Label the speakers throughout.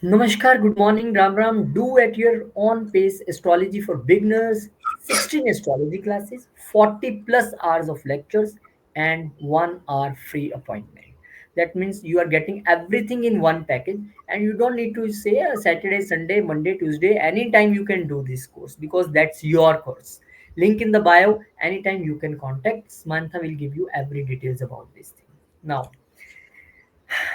Speaker 1: Namaskar, good morning, Ram Ram. Do at your own pace astrology for beginners, 16 astrology classes, 40 plus hours of lectures, and 1 hour free appointment. That means you are getting everything in one package, and you don't need to say Saturday, Sunday, Monday, Tuesday. Anytime you can do this course because that's your course. Link in the bio. Anytime you can contact. Samantha will give you every details about this thing. Now,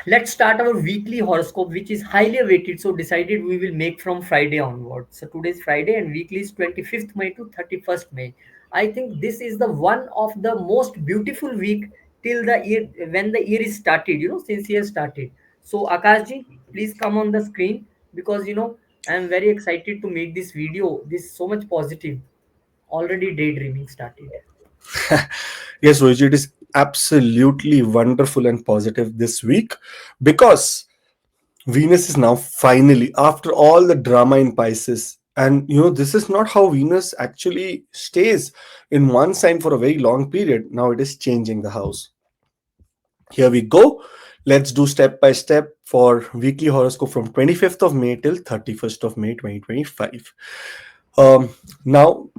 Speaker 1: let's start our weekly horoscope, which is highly awaited. So decided we will make from Friday onwards. So today's Friday and weekly is 25th May to 31st May. I think this is the one of the most beautiful week till the year when the year is started, since year started. So Akashji, please come on the screen because I am very excited to make this video. This is so much positive. Already daydreaming started.
Speaker 2: Yes, Rohit, it is absolutely wonderful and positive this week because Venus is now finally, after all the drama in Pisces, and this is not how Venus actually stays in one sign for a very long period. Now it is changing the house. Here we go. Let's do step by step for weekly horoscope from 25th of May till 31st of May 2025. Now,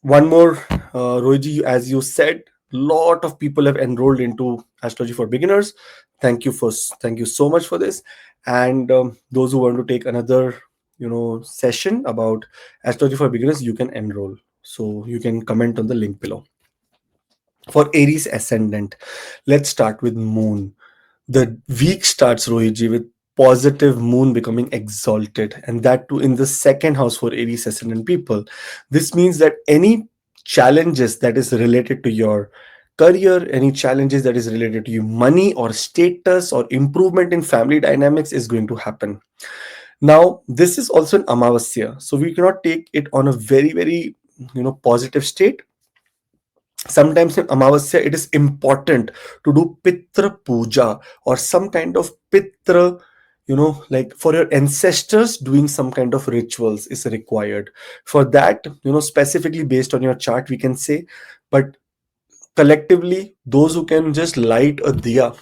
Speaker 2: one more, Roji, as you said, lot of people have enrolled into astrology for beginners. Thank you so much for this. And those who want to take another, session about astrology for beginners, you can enroll. So you can comment on the link below. For Aries ascendant, let's start with Moon. The week starts, Rohitji, with positive Moon becoming exalted, and that too in the second house for Aries ascendant people. This means that any challenges that is related to your career, any challenges that is related to your money or status or improvement in family dynamics is going to happen. Now, this is also an Amavasya, so we cannot take it on a very positive state. Sometimes in Amavasya, it is important to do Pitra Puja or some kind of Pitra, like for your ancestors, doing some kind of rituals is required. For that, specifically based on your chart, we can say, but collectively, those who can just light a diya,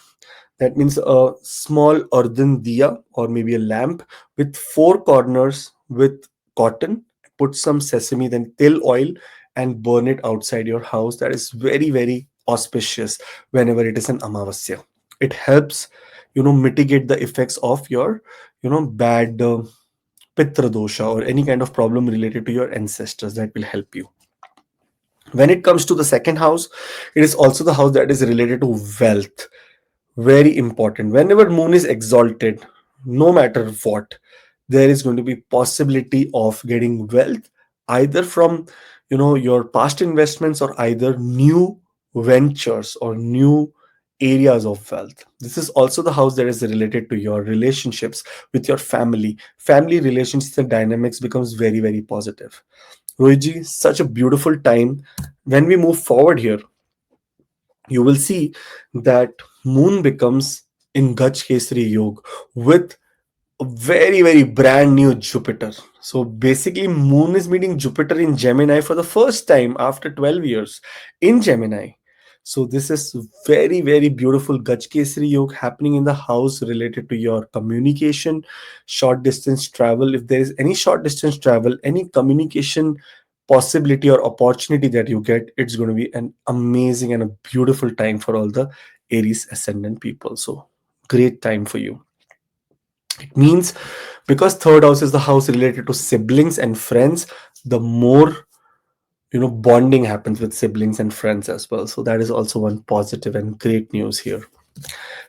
Speaker 2: that means a small earthen diya or maybe a lamp with four corners with cotton. Put some sesame, then till oil, and burn it outside your house. That is very auspicious whenever it is an Amavasya. It helps, mitigate the effects of your, bad Pitra dosha or any kind of problem related to your ancestors. That will help you. When it comes to the second house, it is also the house that is related to wealth. Very important. Whenever Moon is exalted, no matter what, there is going to be possibility of getting wealth either from your past investments or either new ventures or new areas of wealth. This is also the house that is related to your relationships with your family relations. The dynamics becomes very positive. Rohiji, such a beautiful time. When we move forward here, you will see that Moon becomes in Gaj Kesari Yog with a very brand new Jupiter. So basically, Moon is meeting Jupiter in Gemini for the first time after 12 years in Gemini. So this is very beautiful Gaj Kesari Yog happening in the house related to your communication, short distance travel. If there is any short distance travel, any communication possibility or opportunity that you get, it's going to be an amazing and a beautiful time for all the Aries ascendant people. So great time for you. It means because third house is the house related to siblings and friends, the more bonding happens with siblings and friends as well. So that is also one positive and great news here.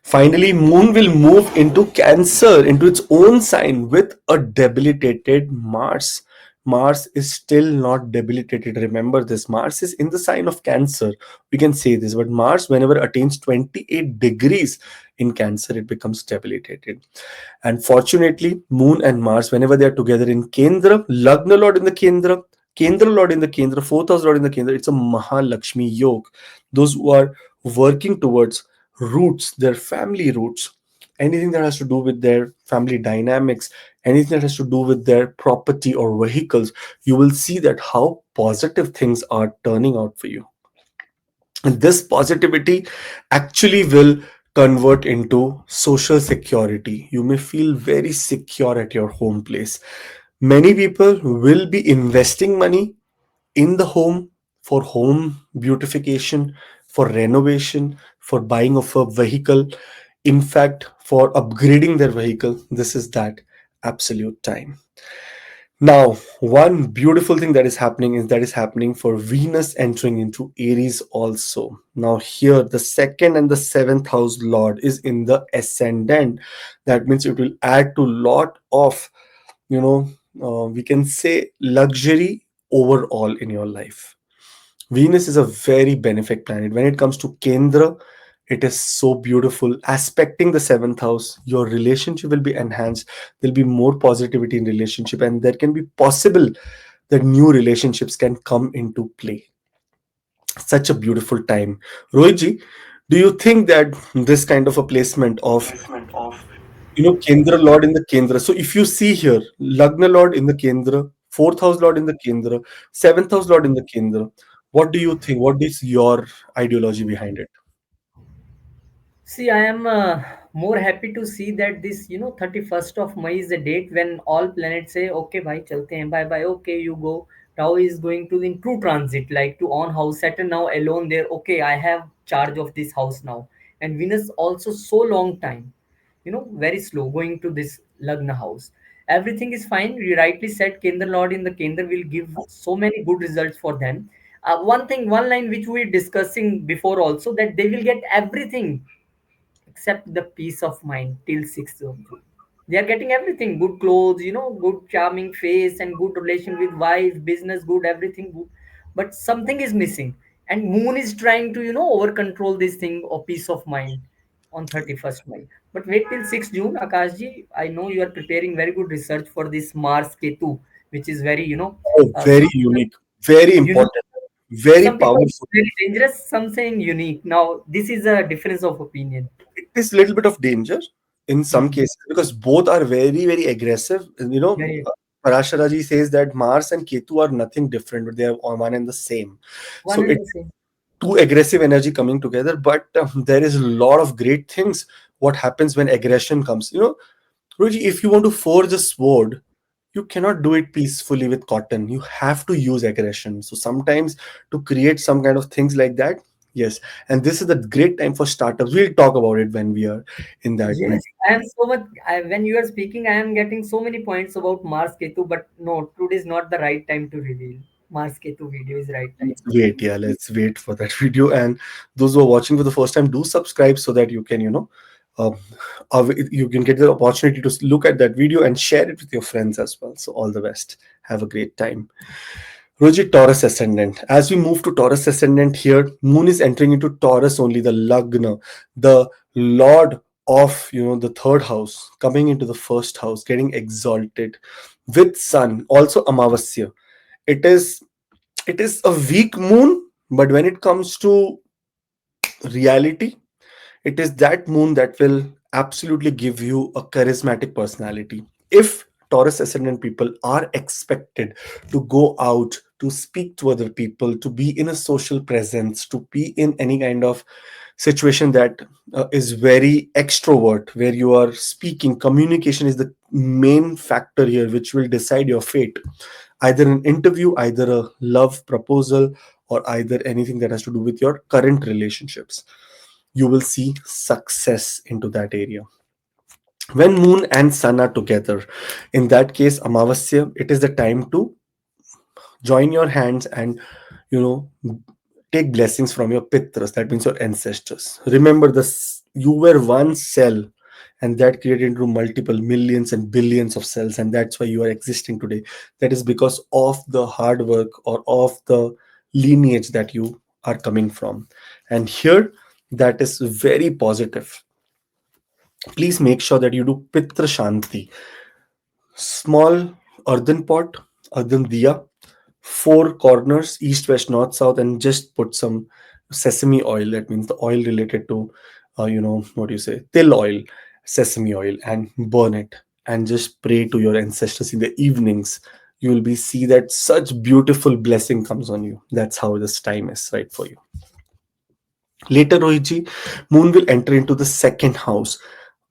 Speaker 2: Finally, Moon will move into Cancer, into its own sign with a debilitated Mars. Mars is still not debilitated. Remember this. Mars is in the sign of Cancer. We can say this, but Mars, whenever attains 28 degrees in Cancer, it becomes debilitated. And fortunately, Moon and Mars, whenever they are together in Kendra, Lagna Lord in the Kendra, Kendra Lord in the Kendra, fourth house Lord in the Kendra, it's a Mahalakshmi Yoga. Those who are working towards roots, their family roots, anything that has to do with their family dynamics, anything that has to do with their property or vehicles, you will see that how positive things are turning out for you. And this positivity actually will convert into social security. You may feel very secure at your home place. Many people will be investing money in the home for home beautification, for renovation, for buying of a vehicle, in fact, for upgrading their vehicle. This is that absolute time. Now, one beautiful thing that is happening for Venus entering into Aries also. Now, here the second and the seventh house lord is in the ascendant. That means it will add to lot of, you know, we can say luxury overall in your life. Venus is a very benefic planet. When it comes to Kendra, it is so beautiful. Aspecting the seventh house, your relationship will be enhanced. There'll be more positivity in relationship, and there can be possible that new relationships can come into play. Such a beautiful time. Rohitji, do you think that this kind of a placement of Kendra Lord in the Kendra? So if you see here, Lagna Lord in the Kendra, fourth house Lord in the Kendra, seventh house Lord in the Kendra, what do you think? What is your ideology behind it?
Speaker 1: See, I am more happy to see that this, 31st of May is a date when all planets say, okay, bhai, chalte hain, bye bye, okay, you go. Tau is going to in true transit, like to on house. Saturn now alone there, okay, I have charge of this house now. And Venus also so long time, very slow going to this Lagna house. Everything is fine. You rightly said, Kendra Lord in the Kendra will give so many good results for them. One thing, one line which we were discussing before also, that they will get everything except the peace of mind till 6th of June. They are getting everything, good clothes, good charming face and good relation with wife, business good, everything good. But something is missing. And Moon is trying to, over control this thing of peace of mind on 31st May. But wait till 6th June, Akashji. I know you are preparing very good research for this Mars Ketu, which is very,
Speaker 2: Oh, very
Speaker 1: some
Speaker 2: unique, very
Speaker 1: unique.
Speaker 2: important, very
Speaker 1: Some people
Speaker 2: powerful.
Speaker 1: say very dangerous, some saying unique. Now, this is a difference of opinion.
Speaker 2: It is little bit of danger in some
Speaker 1: Hmm.
Speaker 2: cases because both are very, very aggressive.
Speaker 1: Very
Speaker 2: Parasharaji says that Mars and Ketu are nothing different, but they are one and the same.
Speaker 1: one
Speaker 2: So
Speaker 1: and
Speaker 2: it
Speaker 1: the same.
Speaker 2: two aggressive energy coming together, but there is a lot of great things. What happens when aggression comes? Ruji, if you want to forge a sword, you cannot do it peacefully with cotton. You have to use aggression. So sometimes to create some kind of things like that, yes. And this is a great time for startups. We'll talk about it when we are in that video.
Speaker 1: Yes, I am so much. When you are speaking, I am getting so many points about Mars Ketu, but no, today is not the right time to reveal. Mars Ketu video is right time.
Speaker 2: Let's wait, yeah, let's wait for that video. And those who are watching for the first time, do subscribe so that you can, um, you can get the opportunity to look at that video and share it with your friends as well. So all the best. Have a great time. Roji, Taurus ascendant. As we move to Taurus ascendant here, Moon is entering into Taurus only, the Lagna, the Lord of the third house, coming into the first house, getting exalted with Sun, also Amavasya. It is it is a weak moon, but when it comes to reality, it is that moon that will absolutely give you a charismatic personality. If Taurus ascendant people are expected to go out, to speak to other people, to be in a social presence, to be in any kind of situation that is very extrovert, where you are speaking, communication is the main factor here, which will decide your fate. Either an interview, either a love proposal, or either anything that has to do with your current relationships, you will see success into that area. When Moon and Sun are together, in that case, Amavasya, it is the time to join your hands and you know take blessings from your pitras, that means your ancestors. Remember this, you were one cell, and that created into multiple millions and billions of cells, and that's why you are existing today. That is because of the hard work or of the lineage that you are coming from. And here, that is very positive. Please make sure that you do pitra shanti. Small earthen pot, earthen diya, four corners, east, west, north, south, and just put some sesame oil. That means the oil related to, what do you say, till oil, sesame oil, and burn it. And just pray to your ancestors in the evenings. You will be see that such beautiful blessing comes on you. That's how this time is right for you. Later, Rohitji, Moon will enter into the second house.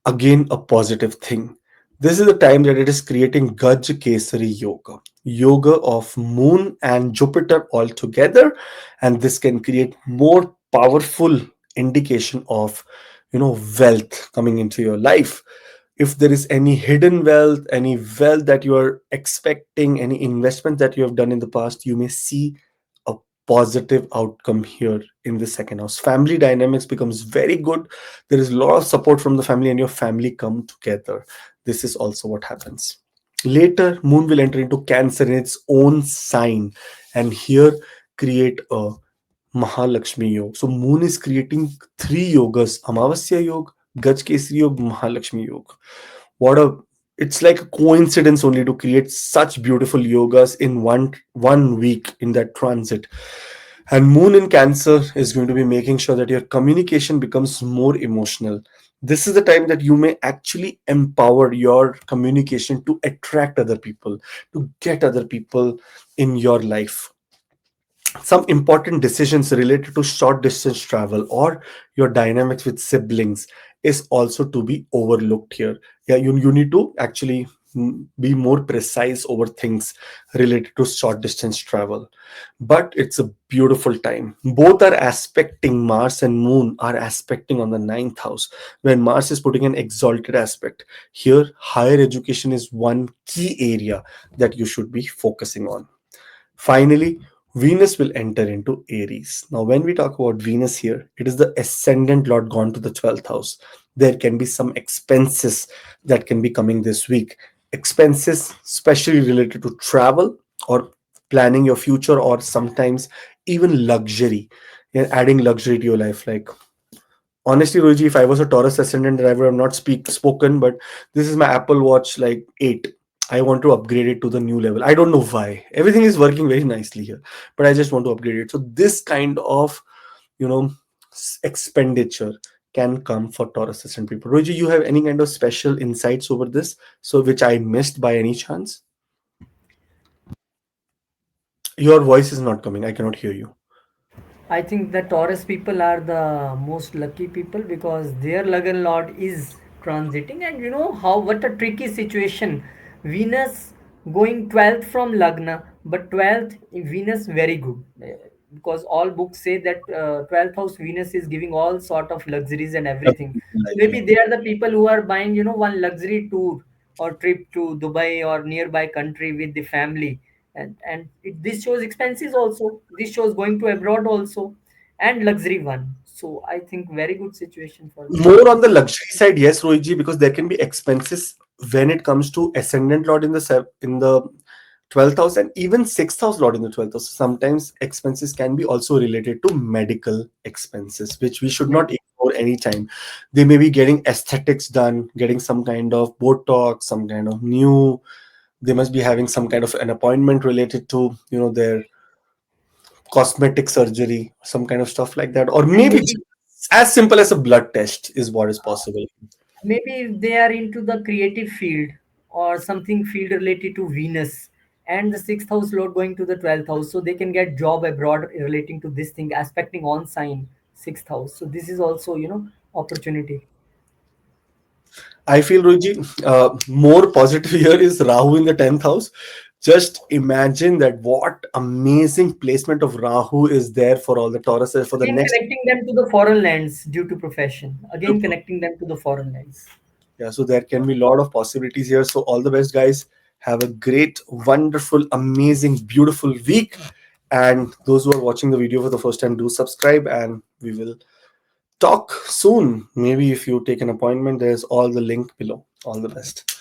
Speaker 2: Again, a positive thing. This is the time that it is creating Gaj Kesari Yoga. Yoga of Moon and Jupiter all together. And this can create more powerful indication of, wealth coming into your life. If there is any hidden wealth, any wealth that you are expecting, any investment that you have done in the past, you may see a positive outcome here in the second house. Family dynamics becomes very good. There is a lot of support from the family and your family come together. This is also what happens. Later, Moon will enter into Cancer in its own sign and here create a Mahalakshmi Yoga. So Moon is creating three yogas: Amavasya Yoga, Gaj Kesari Yoga, Mahalakshmi Yoga. What a It's like a coincidence only to create such beautiful yogas in one week in that transit. And Moon in Cancer is going to be making sure that your communication becomes more emotional. This is the time that you may actually empower your communication to attract other people, to get other people in your life. Some important decisions related to short distance travel or your dynamics with siblings is also to be overlooked here. Yeah, you need to actually be more precise over things related to short distance travel. But it's a beautiful time. Both are aspecting. Mars and Moon are aspecting on the ninth house. When Mars is putting an exalted aspect here, higher education is one key area that you should be focusing on. Finally, Venus will enter into Aries. Now, when we talk about Venus here, it is the ascendant lord gone to the 12th house. There can be some expenses that can be coming this week. Expenses, especially related to travel or planning your future, or sometimes even luxury. Yeah, adding luxury to your life. Like, honestly, Roji, if I was a Taurus ascendant, I would have not spoken, but this is my Apple Watch like 8. I want to upgrade it to the new level. I don't know why. Everything is working very nicely here, but I just want to upgrade it. So this kind of, you know, expenditure can come for Taurus ascendant people. Roji, you have any kind of special insights over this? So which I missed by any chance? Your voice is not coming. I cannot hear you.
Speaker 1: I think the Taurus people are the most lucky people because their Lagan Lord is transiting, and you know how what a tricky situation. Venus going 12th from Lagna, but 12th Venus very good. Because all books say that 12th house Venus is giving all sort of luxuries and everything. So
Speaker 2: Like,
Speaker 1: maybe they are the people who are buying, you know, one luxury tour or trip to Dubai or nearby country with the family, and this shows expenses also, this shows going to abroad also, and luxury one. So I think very good situation for them.
Speaker 2: more on the luxury side, yes, Rohitji, because there can be expenses when it comes to ascendant lord in the 12th house and even 6th house lord in the 12th house. Sometimes expenses can be also related to medical expenses, which we should
Speaker 1: Maybe,
Speaker 2: not ignore anytime. They may be getting aesthetics done, getting some kind of Botox, some kind of new. They must be having some kind of an appointment related to their cosmetic surgery, some kind of stuff like that, or
Speaker 1: and
Speaker 2: maybe
Speaker 1: maybe
Speaker 2: just as simple as a blood test is what is possible.
Speaker 1: maybe if they are into the creative field or something field related to Venus, and the sixth house lord going to the 12th house, so they can get job abroad relating to this thing aspecting on sign sixth house. So this is also, you know, opportunity.
Speaker 2: I feel, Ruji, more positive here is Rahu in the 10th house. Just imagine that what amazing placement of Rahu is there for all the Tauruses for the
Speaker 1: Again
Speaker 2: next.
Speaker 1: connecting them to the foreign lands due to profession. Again connecting them to the foreign lands.
Speaker 2: Yeah, so there can be a lot of possibilities here. So all the best, guys. Have a great, wonderful, amazing, beautiful week. And those who are watching the video for the first time, do subscribe, and we will talk soon. Maybe if you take an appointment, there's all the link below. All the best.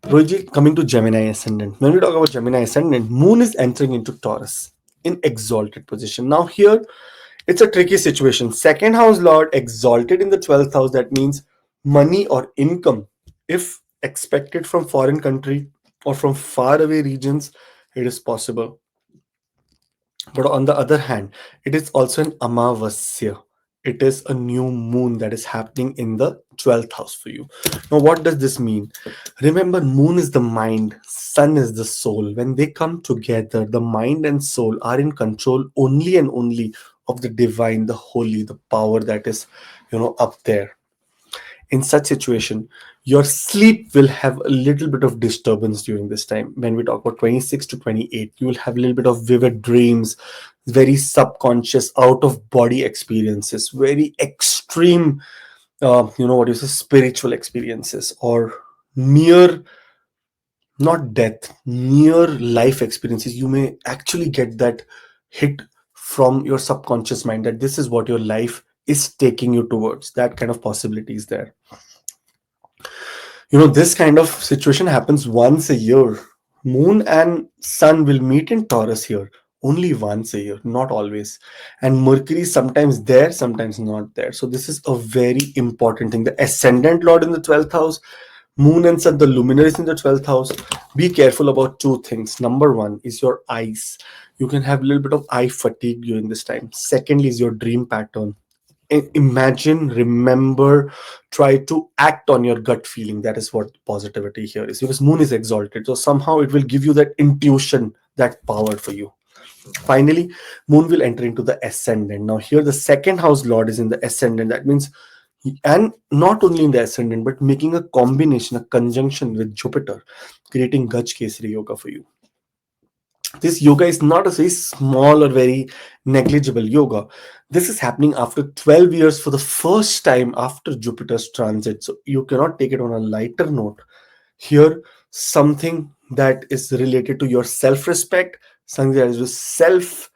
Speaker 2: Rohit, coming to Gemini ascendant. When we talk about Gemini ascendant, Moon is entering into Taurus in exalted position. Now, here it's a tricky situation. Second house Lord exalted in the 12th house. That means money or income, if expected from foreign country or from far away regions, it is possible. But on the other hand, it is also an Amavasya. It is a new moon that is happening in the 12th house for you. Now, what does this mean? Remember, moon is the mind, sun is the soul. When they come together, the mind and soul are in control only and only of the divine, the holy, the power that is, up there. In such situation, your sleep will have a little bit of disturbance during this time. When we talk about 26 to 28, you will have a little bit of vivid dreams, very subconscious, out of body experiences, very extreme, what you say, spiritual experiences, or near, not death, near life experiences. You may actually get that hit from your subconscious mind that this is what your life is taking you towards. That kind of possibility is there. This kind of situation happens once a year. Moon and sun will meet in Taurus here only once a year, not always. And Mercury is sometimes there, sometimes not there. So this is a very important thing. The ascendant lord in the 12th house, moon and sun, the luminaries in the 12th house. Be careful about two things. Number one is your eyes. You can have a little bit of eye fatigue during this time. Secondly is your dream pattern. Imagine, remember, try to act on your gut feeling. That is what positivity here is, because moon is exalted, so somehow it will give you that intuition, that power for you. Finally, moon will enter into the ascendant. Now here the second house lord is in the ascendant. That means, and not only in the ascendant, but making a combination, a conjunction with Jupiter, creating Gaj Kesari yoga for you. This yoga is not a very small or very negligible yoga. This is happening after 12 years for the first time after Jupiter's transit. So you cannot take it on a lighter note. Here, something that is related to your self respect, something that is with self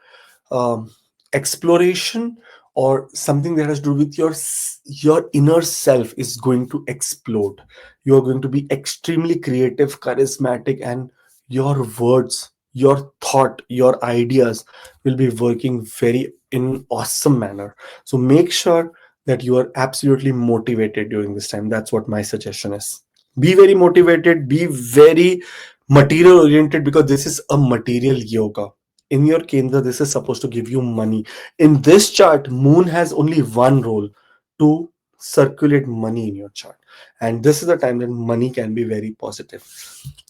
Speaker 2: um, exploration, or something that has to do with your inner self is going to explode. You are going to be extremely creative, charismatic, and your words, your thought, your ideas will be working very in awesome manner. So make sure that you are absolutely motivated during this time. That's what my suggestion is. Be very motivated, be very material oriented, because this is a material yoga. In your Kendra, this is supposed to give you money. In this chart, moon has only one role: to circulate money in your chart. And this is the time that money can be very positive.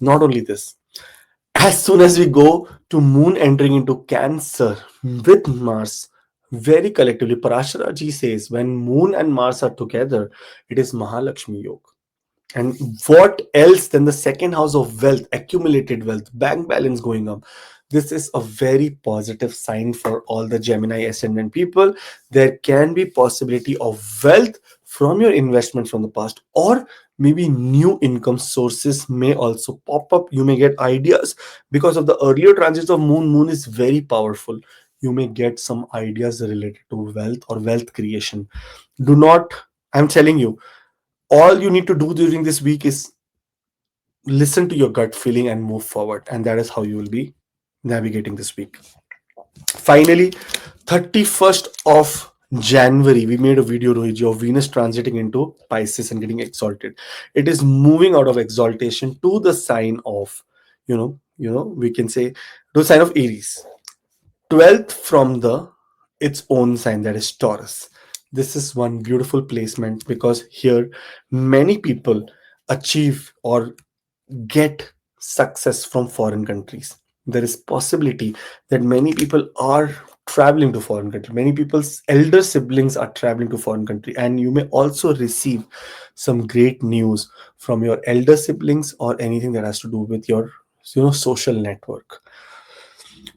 Speaker 2: Not only this, as soon as we go to moon entering into Cancer with Mars, very collectively, Parashara ji says when moon and Mars are together, it is Mahalakshmi Yoga. And what else than the second house of wealth, accumulated wealth, bank balance going up? This is a very positive sign for all the Gemini ascendant people. There can be possibility of wealth from your investment from the past, or maybe new income sources may also pop up. You may get ideas because of the earlier transits of moon. Moon is very powerful. You may get some ideas related to wealth or wealth creation. Do not, I'm telling you, all you need to do during this week is listen to your gut feeling and move forward, and that is how you will be navigating this week. Finally, 31st of January, we made a video, Rohiji, of Venus transiting into Pisces and getting exalted. It is moving out of exaltation to the sign of, we can say, to the sign of Aries, 12th from the its own sign, that is Taurus. This is one beautiful placement because here many people achieve or get success from foreign countries. There is possibility that many people are traveling to foreign country. Many people's elder siblings are traveling to foreign country, and you may also receive some great news from your elder siblings or anything that has to do with your social network.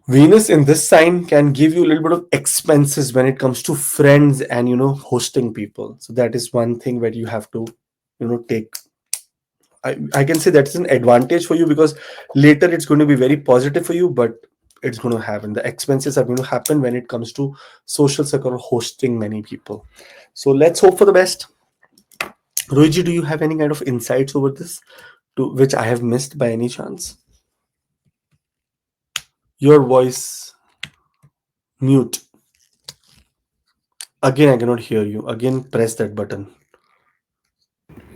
Speaker 2: Venus in this sign can give you a little bit of expenses when it comes to friends and hosting people. So that is one thing where you have to take. I can say that's an advantage for you because later it's going to be very positive for you, but it's going to happen. The expenses are going to happen when it comes to social circle or hosting many people. So let's hope for the best. Rohiji, do you have any kind of insights over this to which I have missed by any chance? Your voice mute. Again, I cannot hear you. Again, press that button.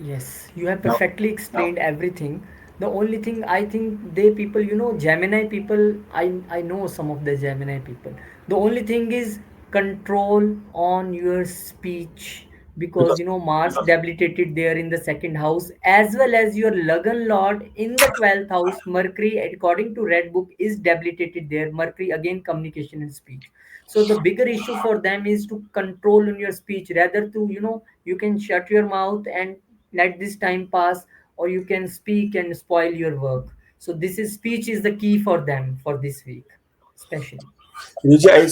Speaker 1: Yes, you have perfectly explained everything. The only thing I think they people, Gemini people, I know some of the Gemini people. The only thing is control on your speech, because
Speaker 2: Because
Speaker 1: Mars debilitated there in the second house, as well as your Lagan Lord in the 12th house. Mercury, according to Red Book, is debilitated there. Mercury, again, communication and speech. So the bigger issue for them is to control in your speech, rather to you can shut your mouth and let this time pass, or you can speak and spoil your work. So this is speech is the key for them for this week, especially.
Speaker 2: Ruji,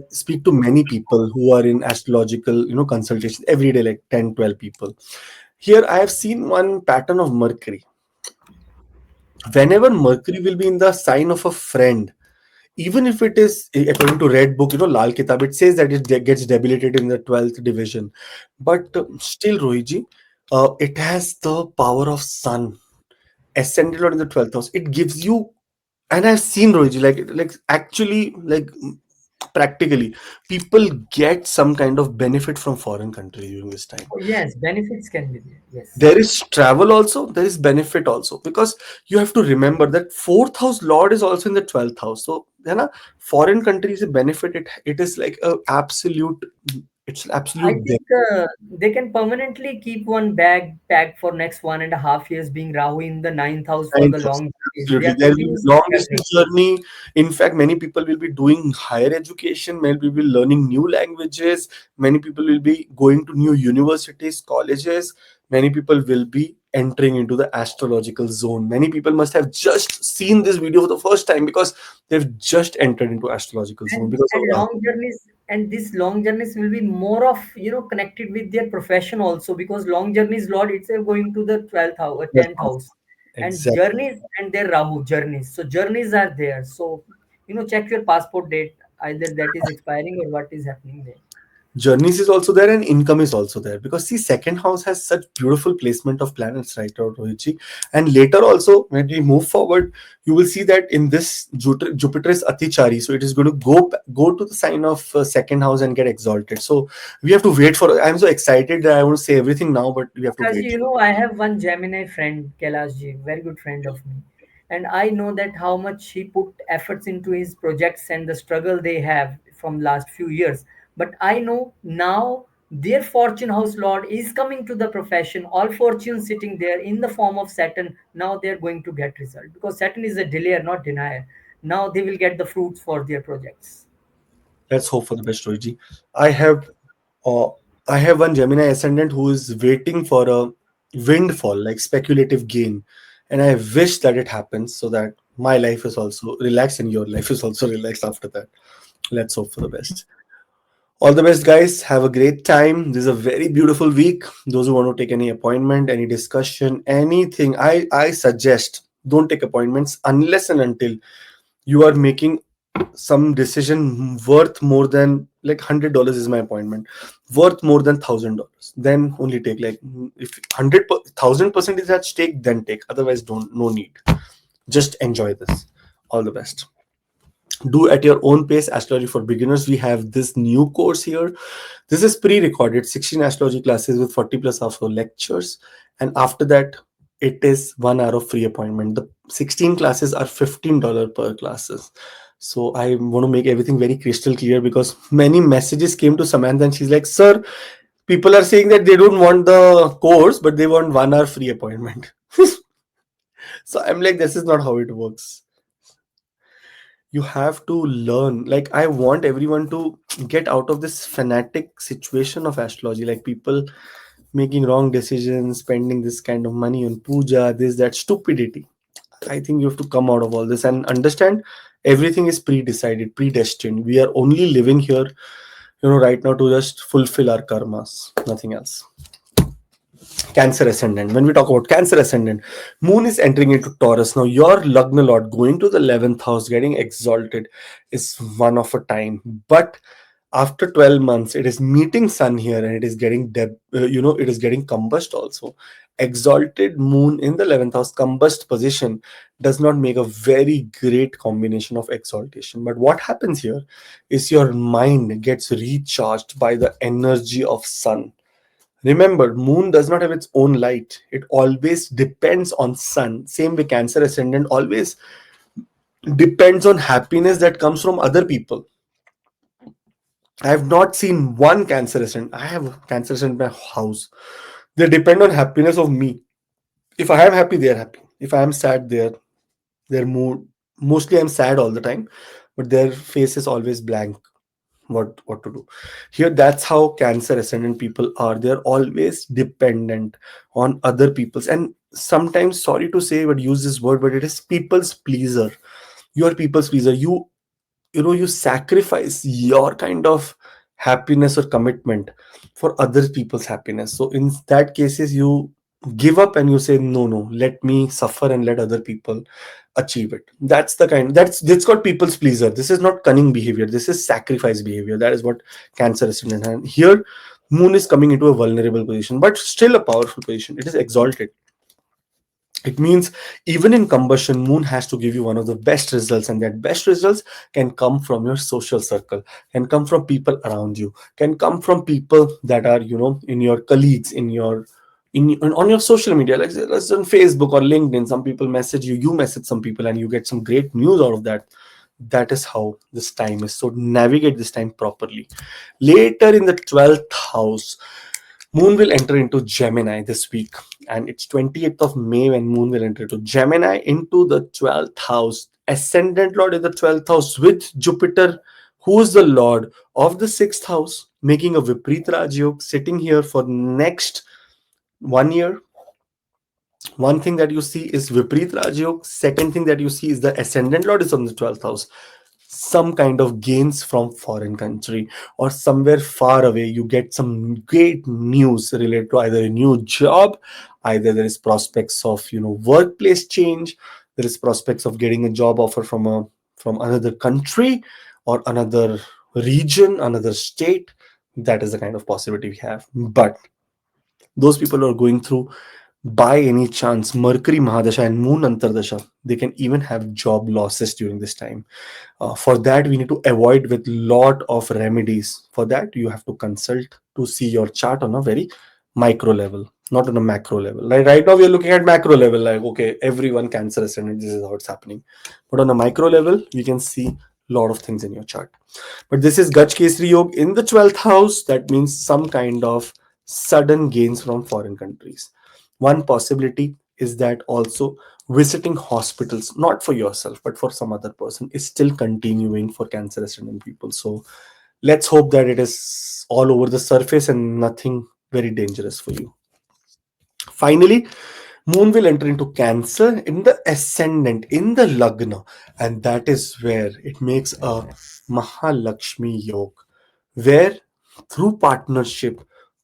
Speaker 2: speak to many people who are in astrological, consultations every day, like 10, 12 people. Here, I have seen one pattern of Mercury. Whenever Mercury will be in the sign of a friend, even if it is according to Red Book, Lal Kitab, it says that it gets debilitated in the 12th division. But still, Rohiji, it has the power of Sun ascended Lord in the 12th house. It gives you, and I've seen Rohiji, like actually, like practically, people get some kind of benefit from foreign countries during this time.
Speaker 1: Oh, yes, benefits can be there. Yes.
Speaker 2: There is travel also, there is benefit also, because you have to remember that fourth house lord is also in the 12th house. So foreign countries benefit. It is like a absolute, it's
Speaker 1: I
Speaker 2: absolute
Speaker 1: think they can permanently keep one bag packed for next 1.5 years, being Rahu in the ninth house for
Speaker 2: Ninth
Speaker 1: the
Speaker 2: house.
Speaker 1: long journeys. They
Speaker 2: Absolutely.
Speaker 1: are
Speaker 2: There will be
Speaker 1: continuously
Speaker 2: long
Speaker 1: traveling.
Speaker 2: distance journey. In fact, many people will be doing higher education. Many people will be learning new languages. Many people will be going to new universities, colleges. Many people will be entering into the astrological zone. Many people must have just seen this video for the first time because they've just entered into astrological zone
Speaker 1: and
Speaker 2: because of
Speaker 1: and
Speaker 2: Rahu.
Speaker 1: long journeys, and these long journeys will be more of connected with their profession also, because long journeys lord itself going to the 12th house or
Speaker 2: Yes,
Speaker 1: 10th house, and
Speaker 2: exactly.
Speaker 1: journeys and their Rahu journeys, so journeys are there. So check your passport date, either that is expiring or what is happening there.
Speaker 2: Journeys is also there and income is also there, because see, second house has such beautiful placement of planets right out, Rohitji. And later also, when we move forward, you will see that in this Jupiter is atichari, so it is going to go to the sign of second house and get exalted. So we have to wait for. I'm so excited that I want to say everything now, but we have to
Speaker 1: Because
Speaker 2: wait.
Speaker 1: I have one Gemini friend, Kailash ji, very good friend of me. And I know that how much he put efforts into his projects and the struggle they have from last few years. But I know now their fortune house lord is coming to the profession. All fortune sitting there in the form of Saturn. Now they're going to get result, because Saturn is a delayer, not denier. Now they will get the fruits for their projects.
Speaker 2: Let's hope for the best, Rohitji. I have uh, I have one Gemini ascendant who is waiting for a windfall, like speculative gain. And I wish that it happens so that my life is also relaxed and your life is also relaxed after that. Let's hope for the best. All the best, guys. Have a great time. This is a very beautiful week. Those who want to take any appointment, any discussion, anything, I suggest don't take appointments unless and until you are making some decision worth more than like $100 is my appointment, worth more than $1,000, then only take. Like if 1,000% is at stake, then take. Otherwise, don't. No need. Just enjoy this. All the best. Do at your own pace. Astrology for beginners. We have this new course here. This is pre-recorded 16 astrology classes with 40 plus hours of lectures, and after that it is 1 hour of free appointment. The 16 classes are $15 per classes. So I want to make everything very crystal clear, because many messages came to Samantha and she's like, sir, people are saying that they don't want the course but they want 1 hour free appointment. So I'm like, this is not how it works. You have to learn. Like, I want everyone to get out of this fanatic situation of astrology, like people making wrong decisions, spending this kind of money on puja, this, that stupidity. I think you have to come out of all this and understand everything is pre-decided, predestined. We are only living here, right now, to just fulfill our karmas, nothing else. Cancer ascendant. When we talk about Cancer ascendant, Moon is entering into Taurus. Now, your Lagna Lord going to the 11th house, getting exalted, is one of a time. But after 12 months, it is meeting Sun here and it is getting, it is getting combust also. Exalted Moon in the 11th house, combust position, does not make a very great combination of exaltation. But what happens here is your mind gets recharged by the energy of Sun. Remember, moon does not have its own light. It always depends on sun. Same way, Cancer ascendant always depends on happiness that comes from other people. I have not seen one Cancer ascendant. I have Cancer ascendant in my house. They depend on happiness of me. If I am happy, they are happy. If I am sad, their mood. Mostly, I'm sad all the time, but their face is always blank. What to do? Here, that's how Cancer ascendant people are. They're always dependent on other people's, and sometimes, sorry to say, but use this word, but it is people's pleaser. You are people's pleaser. You sacrifice your kind of happiness or commitment for other people's happiness. So in that cases, you give up and you say, no, no, let me suffer and let other people achieve it. That's the kind, that's called people's pleaser. This is not cunning behavior, this is sacrifice behavior. That is what Cancer is in. And here Moon is coming into a vulnerable position, but still a powerful position. It is exalted. It means even in combustion, Moon has to give you one of the best results, and that best results can come from your social circle, can come from people around you, can come from people that are, in your colleagues, on your social media, like let's on Facebook or LinkedIn. Some people message you, you message some people, and you get some great news out of that. That is how this time is. So navigate this time properly. Later in the 12th house, Moon will enter into Gemini this week, and it's 28th of May when Moon will enter into Gemini into the 12th house. Ascendant Lord in the 12th house with Jupiter, who is the Lord of the 6th house, making a Vipreet Raj Yoga, sitting here for next 1 year. One thing that you see is Vipreet Raj Yoga. Second thing that you see is the Ascendant Lord is on the 12th house. Some kind of gains from foreign country or somewhere far away, you get some great news related to either a new job, either there is prospects of workplace change, there is prospects of getting a job offer from another country or another region, another state. That is the kind of possibility we have. But those people who are going through, by any chance, Mercury Mahadasha and Moon Antardasha, they can even have job losses during this time. For that, we need to avoid with lot of remedies. For that, you have to consult to see your chart on a very micro level, not on a macro level. Like right now, we are looking at macro level, like okay, everyone Cancer ascendant, this is how it's happening. But on a micro level, we can see a lot of things in your chart. But this is Gaj Kesri Yog in the 12th house. That means some kind of sudden gains from foreign countries. One possibility is that also visiting hospitals, not for yourself, but for some other person, is still continuing for Cancer ascendant people. So let's hope that it is all over the surface and nothing very dangerous for you. Finally, Moon will enter into Cancer in the ascendant, in the Lagna, and that is where it makes a Mahalakshmi Yoga, where through partnership,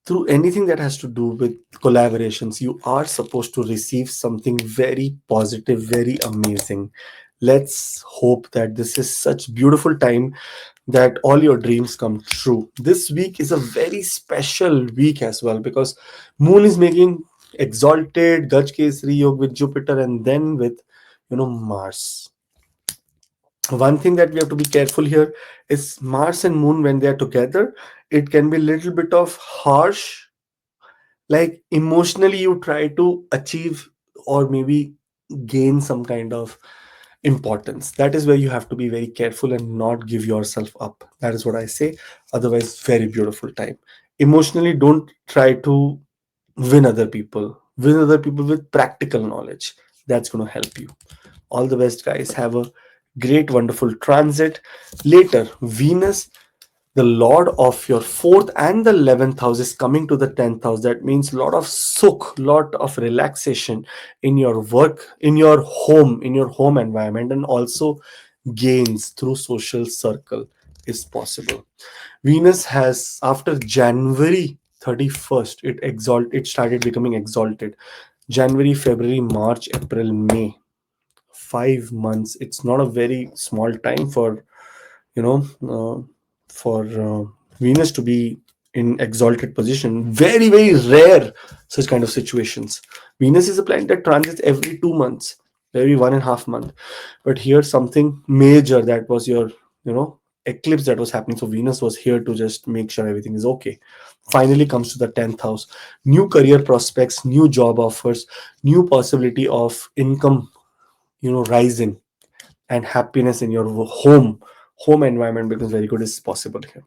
Speaker 2: through anything that has to do with collaborations, you are supposed to receive something very positive, very amazing. Let's hope that this is such beautiful time that all your dreams come true. This week is a very special week as well, because Moon is making exalted Gaj Kesri Yoga with Jupiter and then with Mars. One thing that we have to be careful here is Mars and Moon, when they are together, it can be a little bit of harsh. Like emotionally you try to achieve or maybe gain some kind of importance. That is where you have to be very careful and not give yourself up. That is what I say. Otherwise, very beautiful time. Emotionally, don't try to win other people with practical knowledge. That's going to help you. All the best, guys. Have a great wonderful transit. Later, Venus, the Lord of your fourth and the 11th house, is coming to the 10th house. That means a lot of sukh, lot of relaxation in your work, in your home environment, and also gains through social circle is possible. Venus has, after January 31st, it started becoming exalted. January, February, March, April, May, 5 months. It's not a very small time for you know uh, for Venus to be in exalted position. Very, very rare such kind of situations. Venus is a planet that transits every 2 months, every 1.5 month. But here something major, that was your eclipse that was happening. So Venus was here to just make sure everything is okay. Finally comes to the 10th house. New career prospects, new job offers, new possibility of income rising, and happiness in your home environment becomes very good is possible here.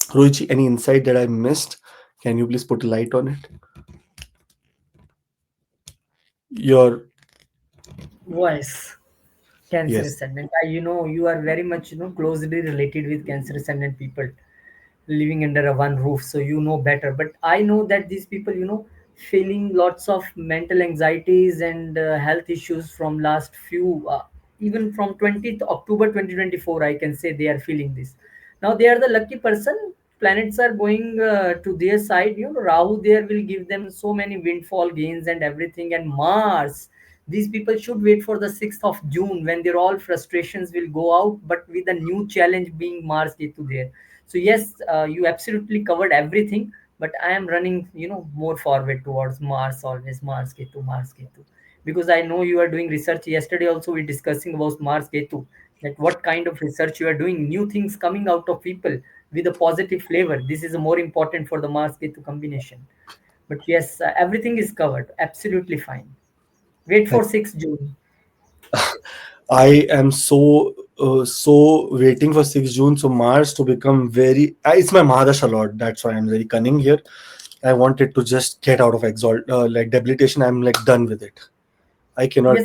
Speaker 2: Rohit, any insight that I missed? Can you please put a light on it? Your
Speaker 1: Voice. Cancer
Speaker 2: yes,
Speaker 1: ascendant. You are very much, closely related with Cancer ascendant people living under a one roof, so you know better. But I know that these people, feeling lots of mental anxieties and health issues from last few, even from 20th October 2024, I can say they are feeling this. Now they are the lucky person. Planets are going to their side. Rahu there will give them so many windfall gains and everything. And Mars, these people should wait for the 6th of June when their all frustrations will go out, but with a new challenge being Mars Ketu there. So yes, you absolutely covered everything, but I am running, more forward towards Mars always, Mars Ketu, because I know you are doing research. Yesterday also we discussing about Mars Ketu, that what kind of research you are doing, new things coming out of people with a positive flavor. This is more important for the Mars Ketu combination. But yes, everything is covered, absolutely fine. Wait for 6th June.
Speaker 2: I am so waiting for 6 June. So Mars to become very. It's my Mahadasha Lord. That's why I'm very cunning here. I wanted to just get out of like debilitation. I'm like done with it. I
Speaker 1: Yes,
Speaker 2: cannot.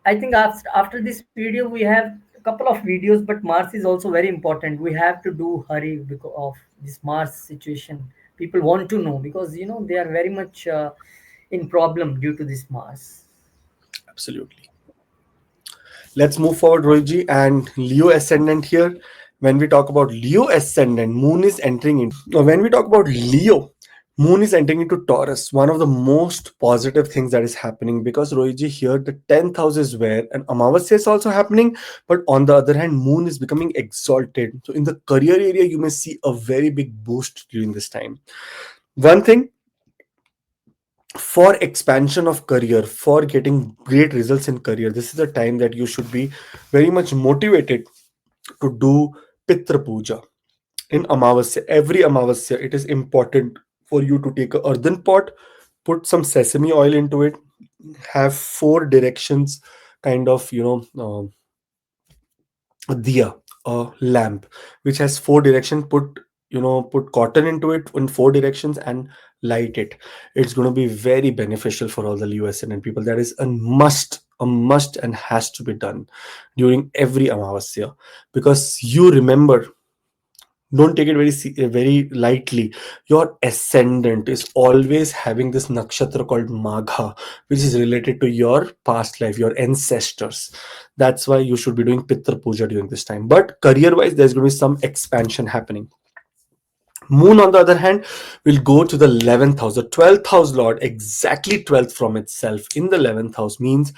Speaker 1: I think after this video we have a couple of videos, but Mars is also very important. We have to do hurry because of this Mars situation. People want to know because they are very much in problem due to this Mars.
Speaker 2: Absolutely. Let's move forward, Rohiji, and Leo ascendant here. When we talk about Leo ascendant, Moon is entering into. When we talk about Leo, Moon is entering into Taurus. One of the most positive things that is happening, because Rohiji here, the 10th house is where an Amavasya is also happening, but on the other hand, Moon is becoming exalted. So in the career area, you may see a very big boost during this time. One thing, for expansion of career, for getting great results in career, this is a time that you should be very much motivated to do pitra puja in amavasya. Every amavasya, it is important for you to take a earthen pot, put some sesame oil into it, have four directions, kind of, a diya, a lamp which has four direction. Put cotton into it in four directions and light it. It's going to be very beneficial for all the USN and people. That is a must and has to be done during every amavasya, because you remember, don't take it very lightly. Your ascendant is always having this nakshatra called Magha, which is related to your past life, your ancestors. That's why you should be doing Pitra Puja during this time. But career wise, there's going to be some expansion happening. Moon, on the other hand, will go to the 11th house. The 12th house lord, exactly 12th from itself in the 11th house, means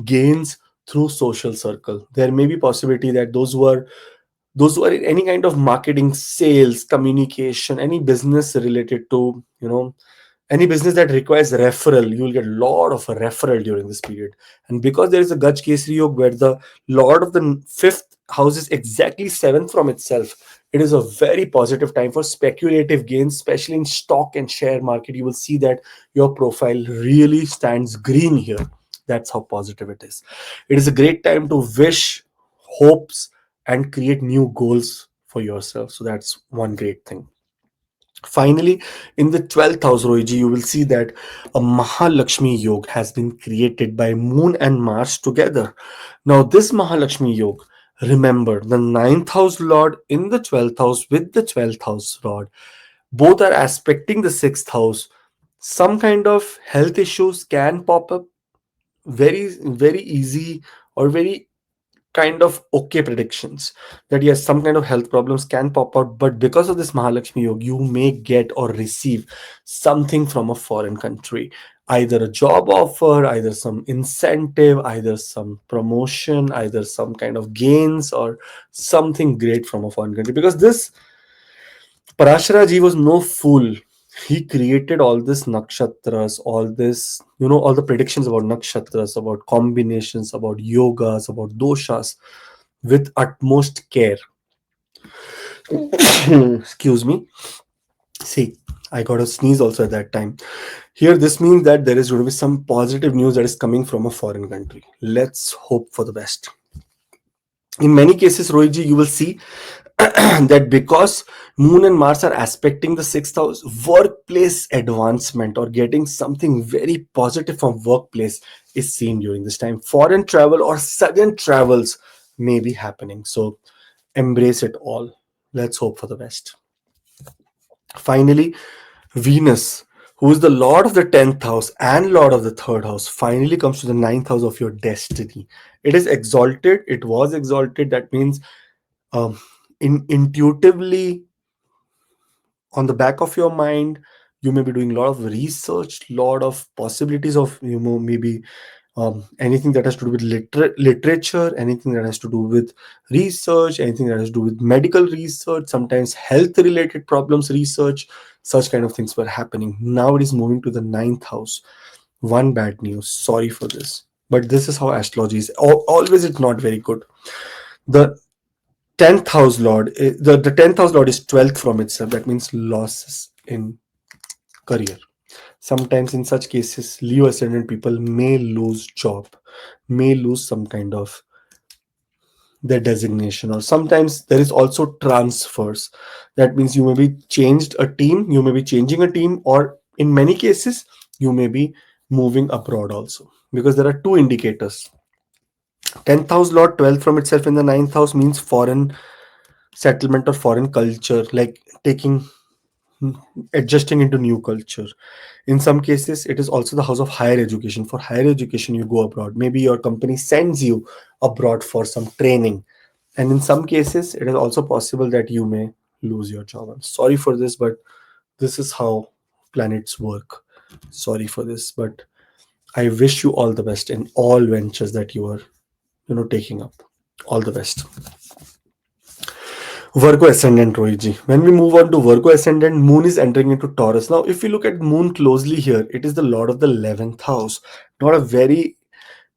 Speaker 2: gains through social circle. There may be possibility that those who are in any kind of marketing, sales, communication, any business related to, any business that requires referral, you will get a lot of referral during this period. And because there is a Gaj Kesri Yog where the lord of the fifth house is exactly seventh from itself, it is a very positive time for speculative gains, especially in stock and share market. You will see that your profile really stands green here. That's how positive it is. It is a great time to wish, hopes, and create new goals for yourself. So that's one great thing. Finally, in the 12th house, Rohiji, you will see that a Mahalakshmi Yoga has been created by Moon and Mars together. Now, this Mahalakshmi Yoga, remember, the ninth house Lord in the 12th house with the 12th house Lord, both are aspecting the 6th house. Some kind of health issues can pop up, very, very easy or very kind of okay predictions, that yes, some kind of health problems can pop out, but because of this Mahalakshmi Yoga, you may get or receive something from a foreign country, either a job offer, either some incentive, either some promotion, either some kind of gains, or something great from a foreign country. Because this Parashara ji was no fool. He created all this nakshatras, all this, all the predictions about nakshatras, about combinations, about yogas, about doshas with utmost care. Excuse me. See, I got a sneeze also at that time. Here, this means that there is going to be some positive news that is coming from a foreign country. Let's hope for the best. In many cases, Rohitji, you will see that because Moon and Mars are aspecting the sixth house, workplace advancement or getting something very positive from workplace is seen during this time. Foreign travel or sudden travels may be happening. So embrace it all. Let's hope for the best. Finally, Venus, who is the lord of the 10th house and lord of the third house, finally comes to the ninth house of your destiny. It is exalted. It was exalted. That means um, intuitively, on the back of your mind, you may be doing a lot of research, lot of possibilities of, maybe anything that has to do with literature, anything that has to do with research, anything that has to do with medical research, sometimes health related problems research. Such kind of things were happening. Now it is moving to the ninth house. One bad news, sorry for this, but this is how astrology is. Always it's not very good. The 10th house lord, the 10th house lord is 12th from itself. That means losses in career. Sometimes in such cases, Leo ascendant people may lose job, may lose some kind of their designation, or sometimes there is also transfers. That means you may be changed a team, you may be changing a team, or in many cases you may be moving abroad also, because there are two indicators. 10th house lord 12th from itself in the ninth house means foreign settlement or foreign culture, like taking adjusting into new culture. In some cases it is also the house of higher education. For higher education you go abroad, maybe your company sends you abroad for some training, and in some cases it is also possible that you may lose your job. I'm sorry for this, but this is how planets work. Sorry for this, but I wish you all the best in all ventures that you are taking up. All the best. Virgo ascendant, Rohiji. When we move on to Virgo ascendant, Moon is entering into Taurus. Now, if you look at Moon closely here, it is the Lord of the 11th house. Not a very,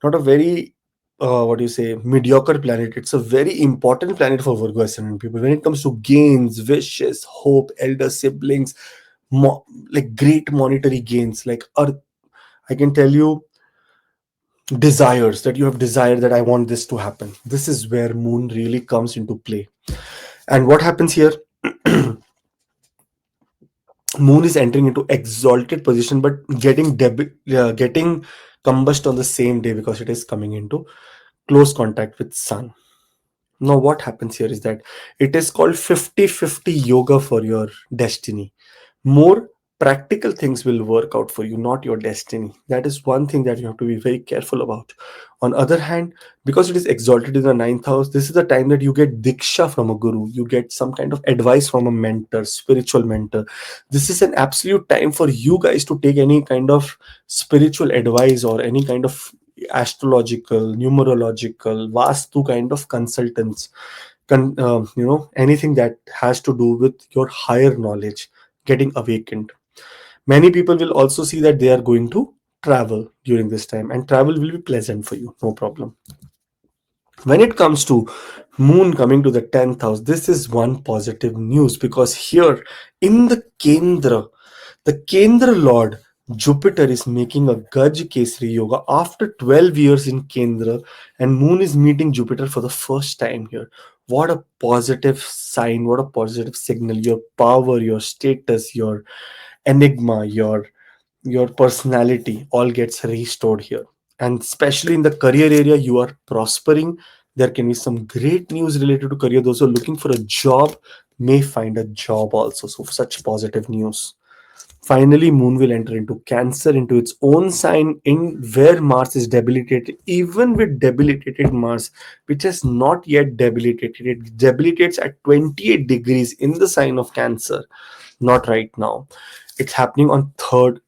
Speaker 2: not a very, what do you say, mediocre planet. It's a very important planet for Virgo ascendant people. When it comes to gains, wishes, hope, elder siblings, like great monetary gains, like I can tell you desires that you have desired that I want this to happen. This is where Moon really comes into play. And what happens here? Moon is entering into exalted position, but getting combust on the same day because it is coming into close contact with Sun. Now, what happens here is that it is called 50-50 yoga for your destiny. More practical things will work out for you, not your destiny. That is one thing that you have to be very careful about. On other hand, because it is exalted in the ninth house, this is the time that you get diksha from a guru. You get some kind of advice from a mentor, spiritual mentor. This is an absolute time for you guys to take any kind of spiritual advice or any kind of astrological, numerological, vastu kind of consultants. Anything that has to do with your higher knowledge getting awakened. Many people will also see that they are going to travel during this time, and travel will be pleasant for you, no problem. When it comes to Moon coming to the 10th house, this is one positive news, because here in the Kendra Lord Jupiter is making a Gaj Kesri Yoga after 12 years in Kendra, and Moon is meeting Jupiter for the first time here. What a positive sign, what a positive signal. Your power, your status, your enigma, your personality all gets restored here. And especially in the career area, you are prospering. There can be some great news related to career. Those who are looking for a job may find a job also. So such positive news. Finally, Moon will enter into Cancer, into its own sign, in where Mars is debilitated. Even with debilitated Mars, which has not yet debilitated, it debilitates at 28 degrees in the sign of Cancer. Not right now. It's happening on third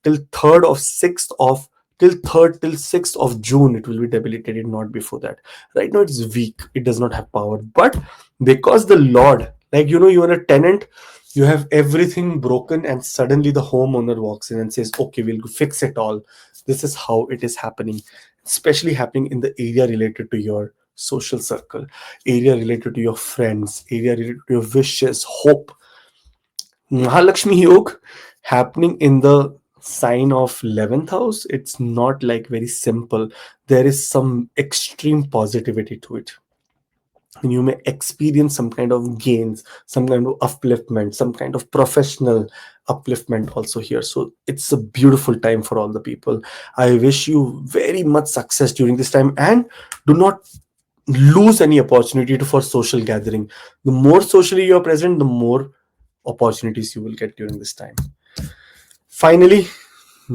Speaker 2: of sixth of till 6th of June. It will be debilitated, not before that. Right now it's weak. It does not have power. But because the Lord, like you are a tenant, you have everything broken, and suddenly the homeowner walks in and says, okay, we'll fix it all. This is how it is happening, especially happening in the area related to your social circle, area related to your friends, area related to your wishes, hope. Mahalakshmi Yog happening in the sign of 11th house, it's not like very simple. There is some extreme positivity to it. and you may experience some kind of gains, some kind of upliftment, some kind of professional upliftment also here. So it's a beautiful time for all the people. I wish you very much success during this time, and do not lose any opportunity for social gathering. The more socially you are present, the more opportunities you will get during this time. Finally,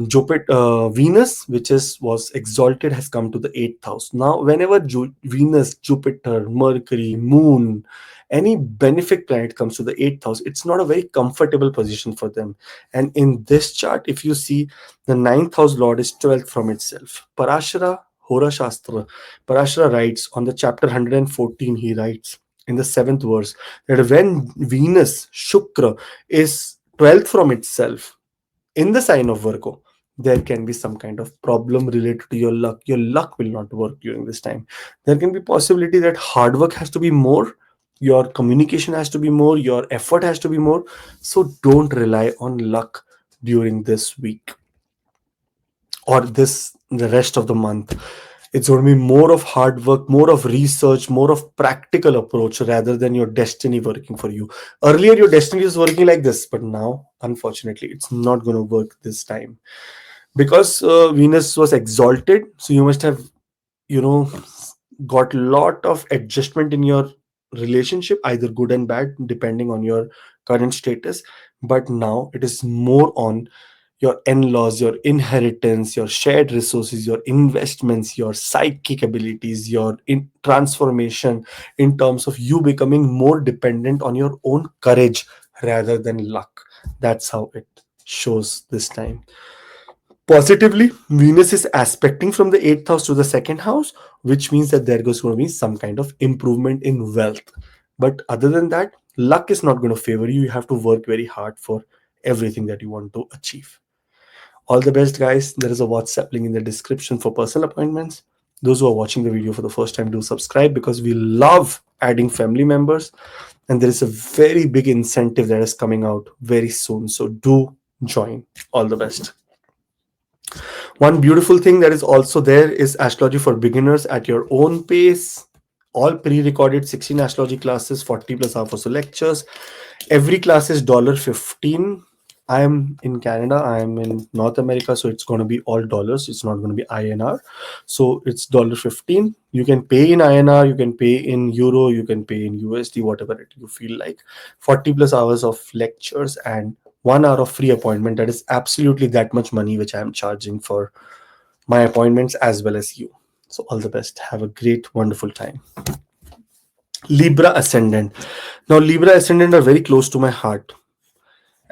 Speaker 2: Jupiter, Venus, which is was exalted, has come to the eighth house. Now, whenever Venus, Jupiter, Mercury, Moon, any benefic planet comes to the eighth house, it's not a very comfortable position for them. And in this chart, if you see, the ninth house lord is 12th from itself. Parashara Horashastra, Parashara writes on the chapter 114, he writes in the seventh verse that when Venus, Shukra, is 12th from itself, in the sign of Virgo, there can be some kind of problem related to your luck. Your luck will not work during this time. There can be possibility that hard work has to be more, your communication has to be more, your effort has to be more. So don't rely on luck during this week or this the rest of the month. It's going to be more of hard work, more of research, more of practical approach rather than your destiny working for you. Earlier your destiny was working like this, but now unfortunately it's not going to work this time because Venus was exalted. So you must have, you know, got lot of adjustment in your relationship, either good and bad depending on your current status. But now it is more on your in-laws, your inheritance, your shared resources, your investments, your psychic abilities, your transformation in terms of you becoming more dependent on your own courage rather than luck. That's how it shows this time. Positively, Venus is aspecting from the eighth house to the second house, which means that there goes going to be some kind of improvement in wealth. But other than that, luck is not going to favor you. You have to work very hard for everything that you want to achieve. All the best, guys. There is a WhatsApp link in the description for personal appointments. Those who are watching the video for the first time, do subscribe because we love adding family members. And there is a very big incentive that is coming out very soon. So do join. All the best. One beautiful thing that is also there is astrology for beginners at your own pace. All pre-recorded 16 astrology classes, 40 plus hours of lectures. Every class is $15. I am in Canada. I am in North America, so it's going to be all dollars. It's not going to be INR. So it's $15. You can pay in INR, you can pay in Euro, you can pay in USD, whatever it you feel like. 40 plus hours of lectures and 1 hour of free appointment. That is absolutely that much money which I am charging for my appointments as well as you. So all the best. Have a great, wonderful time. Libra ascendant. Now Libra ascendant are very close to my heart.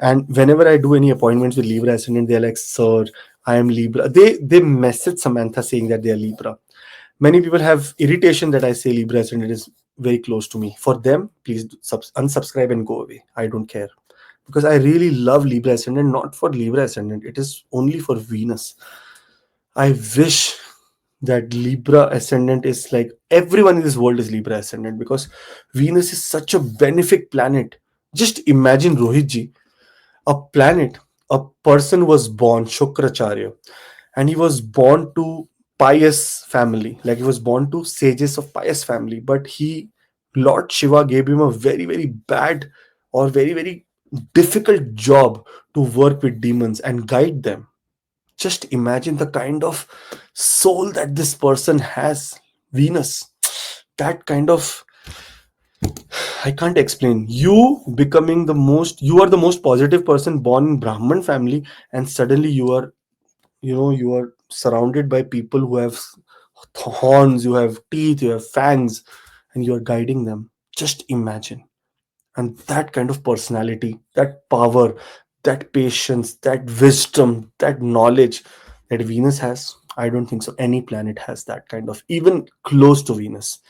Speaker 2: And whenever I do any appointments with Libra ascendant, they're like, "Sir, I am Libra." They message Samantha saying that they are Libra. Many people have irritation that I say Libra ascendant is very close to me. For them, please unsubscribe and go away. I don't care because I really love Libra ascendant. Not for Libra ascendant, it is only for Venus. I wish that Libra ascendant is like everyone in this world is Libra ascendant because Venus is such a benefic planet. Just imagine Rohitji, a planet, a person was born Shukracharya, and he was born to pious family, like he was born to sages of pious family, but he, Lord Shiva gave him a very very bad or very very difficult job to work with demons and guide them. Just imagine the kind of soul that this person has. Venus, that kind of, I can't explain. You are the most positive person born in Brahman family, and suddenly you are surrounded by people who have horns, you have teeth, you have fangs, and you are guiding them. Just imagine. And that kind of personality, that power, that patience, that wisdom, that knowledge that Venus has, I don't think so any planet has that kind of, even close to Venus.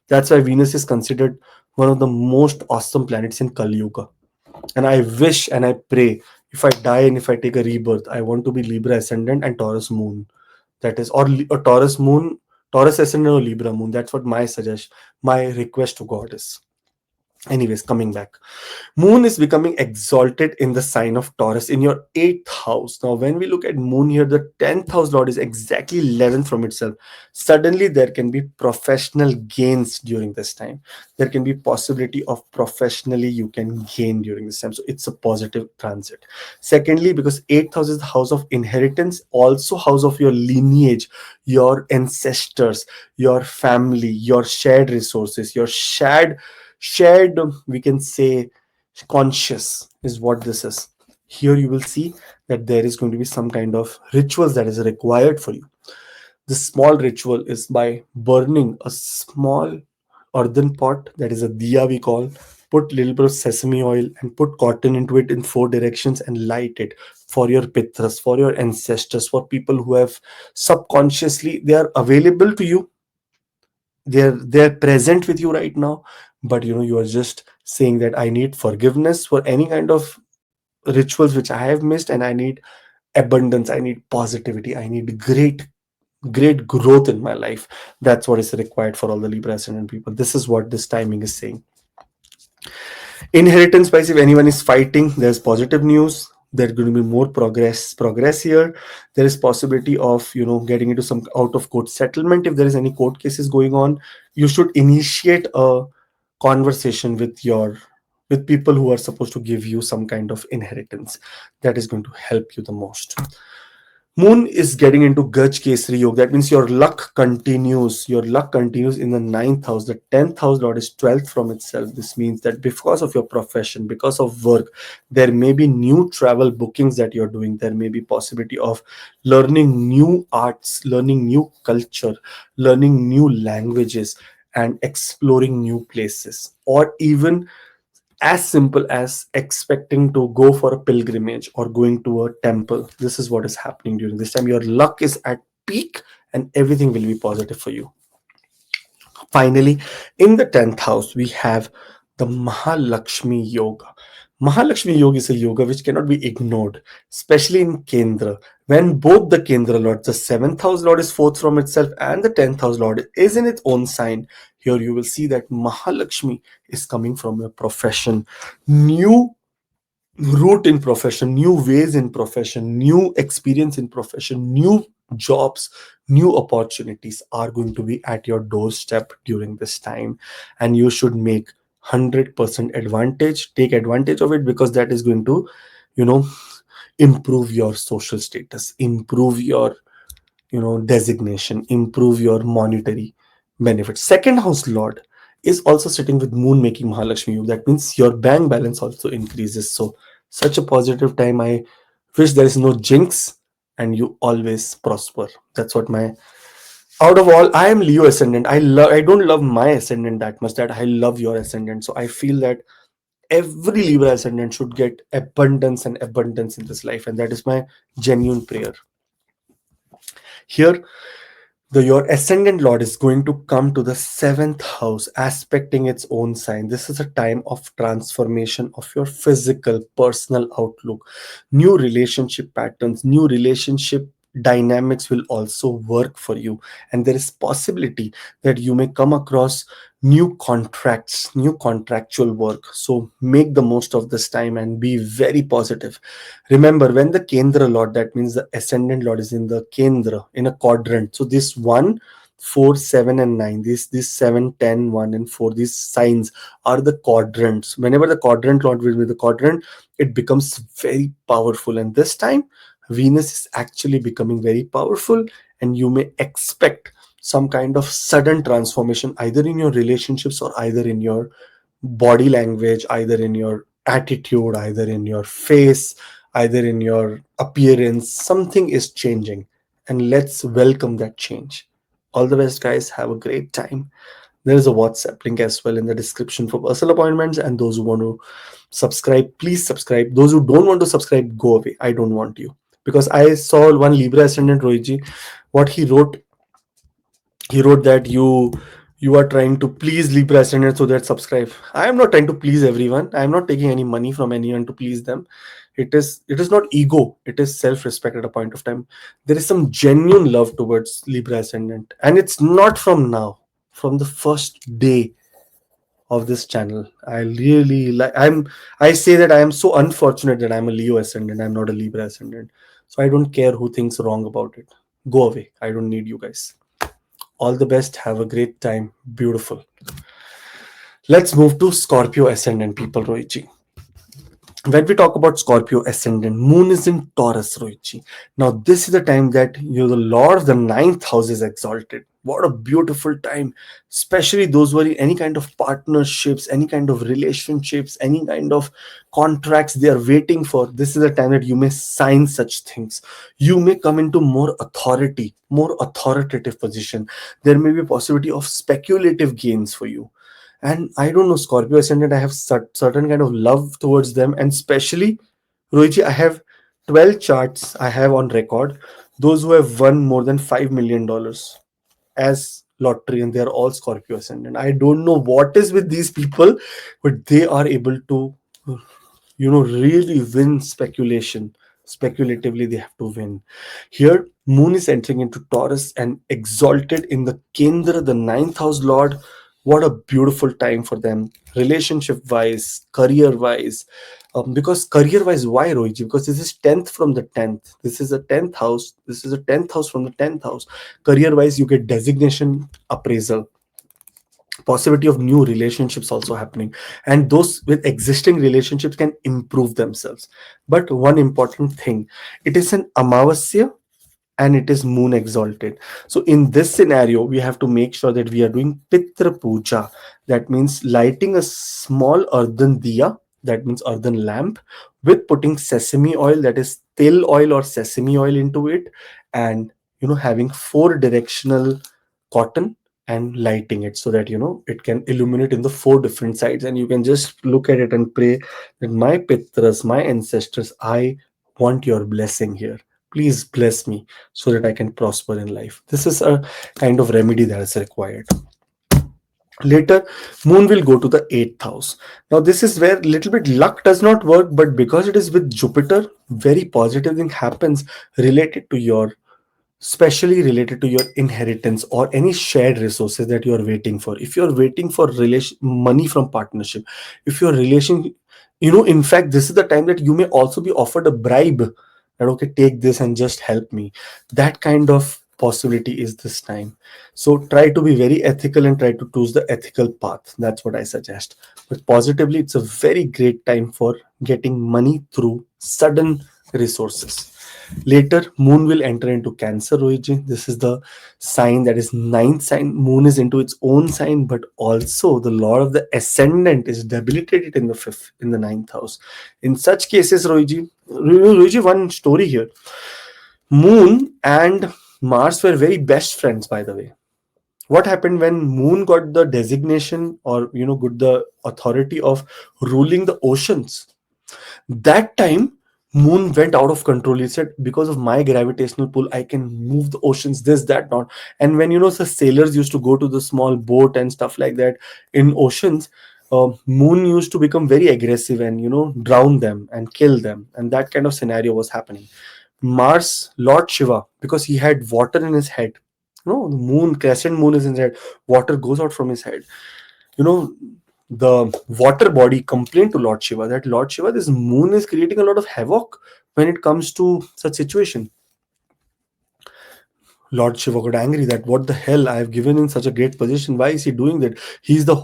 Speaker 2: That's why Venus is considered one of the most awesome planets in Kali Yuga. And I wish and I pray, if I die and if I take a rebirth, I want to be Libra ascendant and Taurus moon. That is, or Taurus moon, Taurus ascendant or Libra moon. That's what my request to God is. Anyways, coming back, Moon is becoming exalted in the sign of Taurus in your eighth house. Now, when we look at Moon here, the 10th house lord is exactly 11th from itself. Suddenly, there can be professional gains during this time. There can be possibility of professionally you can gain during this time. So, it's a positive transit. Secondly, because eighth house is the house of inheritance, also house of your lineage, your ancestors, your family, your shared resources, your shared we can say conscious is what this is. Here you will see that there is going to be some kind of rituals that is required for you. This small ritual is by burning a small earthen pot, that is a diya we call, put little bit of sesame oil and put cotton into it in four directions and light it for your pitras, for your ancestors, for people who have subconsciously, they are available to you, they're present with you right now, but you are just saying that I need forgiveness for any kind of rituals which I have missed, and I need abundance, I need positivity, I need great growth in my life. That's what is required for all the Libra ascendant people. This is what this timing is saying. Inheritance wise, if anyone is fighting, there's positive news. There's going to be more progress here. There is possibility of getting into some out of court settlement. If there is any court cases going on, you should initiate a conversation with people who are supposed to give you some kind of inheritance. That is going to help you the most. Moon is getting into Gaj Kesari Yoga. That means your luck continues. Your luck continues in the ninth house. The 10th house lord is 12th from itself. This means that because of your profession, because of work, there may be new travel bookings that you're doing. There may be possibility of learning new arts, learning new culture, learning new languages, and exploring new places. Or even as simple as expecting to go for a pilgrimage or going to a temple. This is what is happening during this time. Your luck is at peak and everything will be positive for you. Finally, in the 10th house, we have the Mahalakshmi Yoga. Mahalakshmi Yoga is a yoga which cannot be ignored, especially in Kendra. When both the Kendra lords, the 7th house lord is fourth from itself and the 10th house lord is in its own sign, here you will see that Mahalakshmi is coming from your profession. New route in profession, new ways in profession, new experience in profession, new jobs, new opportunities are going to be at your doorstep during this time, and you should make 100% advantage, take advantage of it, because that is going to you know improve your social status, improve your designation, improve your monetary benefits. Second house lord is also sitting with moon, making Mahalakshmi Yoga. That means your bank balance also increases. So such a positive time. I wish there is no jinx and you always prosper. That's what my, out of all, I am Leo ascendant. I don't love my ascendant that much that I love your ascendant. So I feel that every Libra ascendant should get abundance and abundance in this life, and that is my genuine prayer. Here, your ascendant lord is going to come to the seventh house, aspecting its own sign. This is a time of transformation of your physical, personal outlook. New relationship patterns, new relationship dynamics will also work for you, and there is possibility that you may come across new contracts, new contractual work. So make the most of this time and be very positive. Remember, when the Kendra Lord, that means the ascendant Lord, is in the Kendra, in a quadrant. So this 1, 4, 7, and 9, this 7, 10, 1, and 4, these signs are the quadrants. Whenever the quadrant Lord will be the quadrant, it becomes very powerful. And this time, Venus is actually becoming very powerful, and you may expect some kind of sudden transformation either in your relationships or either in your body language, either in your attitude, either in your face, either in your appearance. Something is changing, and let's welcome that change. All the best, guys. Have a great time. There is a WhatsApp link as well in the description for personal appointments. And those who want to subscribe, please subscribe. Those who don't want to subscribe, go away. I don't want you. Because I saw one Libra ascendant, Rohiji, what he wrote that you are trying to please Libra ascendant so that subscribe. I am not trying to please everyone. I am not taking any money from anyone to please them. It is not ego, it is self-respect. At a point of time, there is some genuine love towards Libra ascendant, and it's not from now, from the first day of this channel. I really like. I say that I am so unfortunate that I'm a Leo ascendant. I'm not a Libra ascendant. So I don't care who thinks wrong about it. Go away. I don't need you guys. All the best. Have a great time. Beautiful. Let's move to Scorpio ascendant people, Roichi. When we talk about Scorpio ascendant, Moon is in Taurus, Roichi. Now, this is the time that the Lord of the ninth house is exalted. What a beautiful time, especially those who are in any kind of partnerships, any kind of relationships, any kind of contracts they are waiting for. This is the time that you may sign such things. You may come into more authority, more authoritative position. There may be a possibility of speculative gains for you. And I don't know, Scorpio ascendant, I have certain kind of love towards them. And especially, Rohiji, I have 12 charts I have on record. Those who have won more than $5 million as lottery, and they're all Scorpio ascendant. I don't know what is with these people, but they are able to, really win speculation. Speculatively, they have to win. Here, Moon is entering into Taurus and exalted in the Kendra, the ninth house lord. What a beautiful time for them, relationship wise, career wise. Because career wise, why, Rohiji? Because this is 10th from the 10th. This is a 10th house. This is a 10th house from the 10th house. Career wise, you get designation appraisal, possibility of new relationships also happening, and those with existing relationships can improve themselves. But one important thing, it is an amavasya and it is moon exalted. So in this scenario, we have to make sure that we are doing pitra puja. That means lighting a small earthen diya, that means earthen lamp, with putting sesame oil, that is til oil or sesame oil into it, and having four directional cotton and lighting it so that it can illuminate in the four different sides, and you can just look at it and pray that my pitras, my ancestors, I want your blessing here. Please bless me so that I can prosper in life. This is a kind of remedy that is required. Later, Moon will go to the 8th house. Now, this is where little bit luck does not work, but because it is with Jupiter, very positive thing happens related to your, especially related to your inheritance or any shared resources that you are waiting for. If you are waiting for relation money from partnership, if your relation, in fact, this is the time that you may also be offered a bribe that, okay, take this and just help me. That kind of possibility is this time. So try to be very ethical and try to choose the ethical path. That's what I suggest. But positively, it's a very great time for getting money through sudden resources. Later, Moon will enter into Cancer, Rohiji. This is the sign that is ninth sign. Moon is into its own sign, but also the Lord of the Ascendant is debilitated in the fifth, in the ninth house. In such cases, Rohiji, one story here. Moon and Mars were very best friends, by the way. What happened when Moon got the designation, or got the authority of ruling the oceans? That time, Moon went out of control. He said, because of my gravitational pull, I can move the oceans, this, that, not. And when the sailors used to go to the small boat and stuff like that in oceans, Moon used to become very aggressive and drown them and kill them. And that kind of scenario was happening. Mars, Lord Shiva, because he had water in his head. The moon, crescent moon is in his head. Water goes out from his head. You know, the water body complained to Lord Shiva that, Lord Shiva, this moon is creating a lot of havoc when it comes to such situation. Lord Shiva got angry that, what the hell, I have given him such a great position. Why is he doing that? He's the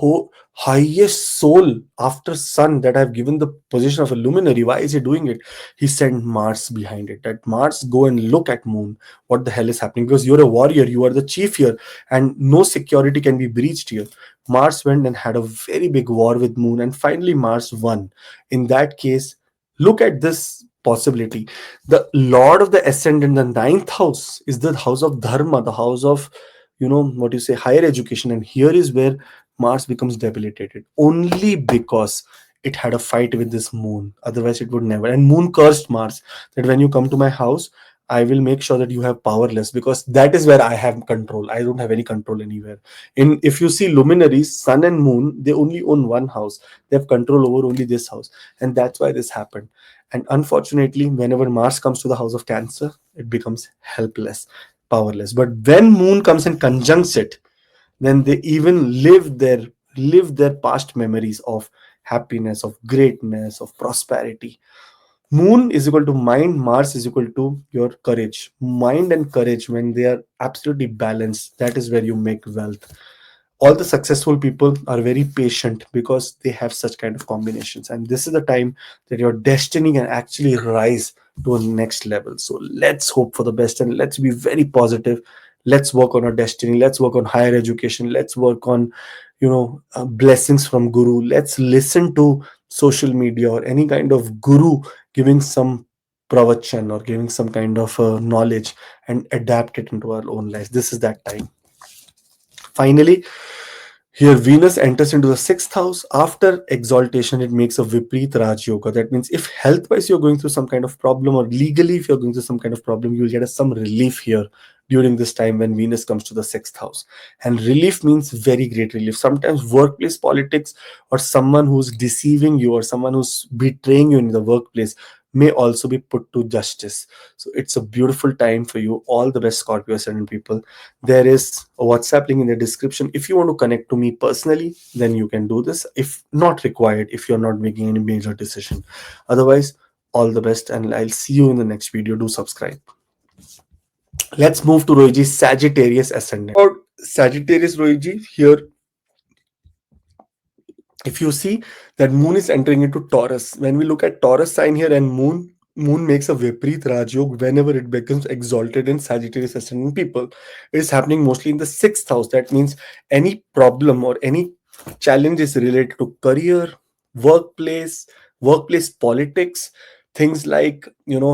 Speaker 2: highest soul after sun that I've given the position of a luminary. Why is he doing it? He sent Mars behind it. That Mars, go and look at moon. What the hell is happening? Because you're a warrior, you are the chief here, and no security can be breached here. Mars went and had a very big war with moon, and finally Mars won. In that case, look at this possibility. The Lord of the Ascendant, the ninth house, is the house of Dharma, the house of, what you say, higher education. And here is where Mars becomes debilitated, only because it had a fight with this moon. Otherwise, it would never. And moon cursed Mars that, when you come to my house, I will make sure that you have powerless, because that is where I have control. I don't have any control anywhere. If you see luminaries, sun and moon, they only own one house. They have control over only this house. And that's why this happened. And unfortunately, whenever Mars comes to the house of Cancer, it becomes helpless, powerless. But when Moon comes and conjuncts it, then they even live their live their past memories of happiness, of greatness, of prosperity. Moon is equal to mind, Mars is equal to your courage. Mind and courage, when they are absolutely balanced, that is where you make wealth. All the successful people are very patient because they have such kind of combinations, and this is the time that your destiny can actually rise to a next level. So let's hope for the best and let's be very positive. Let's work on our destiny, let's work on higher education, let's work on blessings from guru. Let's listen to social media or any kind of guru giving some pravachan or giving some kind of knowledge and adapt it into our own lives. This is that time. Finally, here Venus enters into the sixth house. After exaltation, it makes a Vipreet Raj Yoga. That means if health wise you're going through some kind of problem, or legally if you're going through some kind of problem, you'll get some relief here during this time when Venus comes to the sixth house. And relief means very great relief. Sometimes workplace politics or someone who's deceiving you or someone who's betraying you in the workplace may also be put to justice. So it's a beautiful time for you. All the best, Scorpio ascendant people. There is a WhatsApp link in the description. If you want to connect to me personally, then you can do this. If not required, if you're not making any major decision. Otherwise, all the best, and I'll see you in the next video. Do subscribe. Let's move to Rohiji's Sagittarius ascendant. About Sagittarius, Rohiji, here if you see that moon is entering into Taurus, when we look at Taurus sign here and moon makes a Vipreet Rajyog whenever it becomes exalted in Sagittarius ascendant people. It is happening mostly in the sixth house. That means any problem or any challenge is related to career, workplace, workplace politics, things like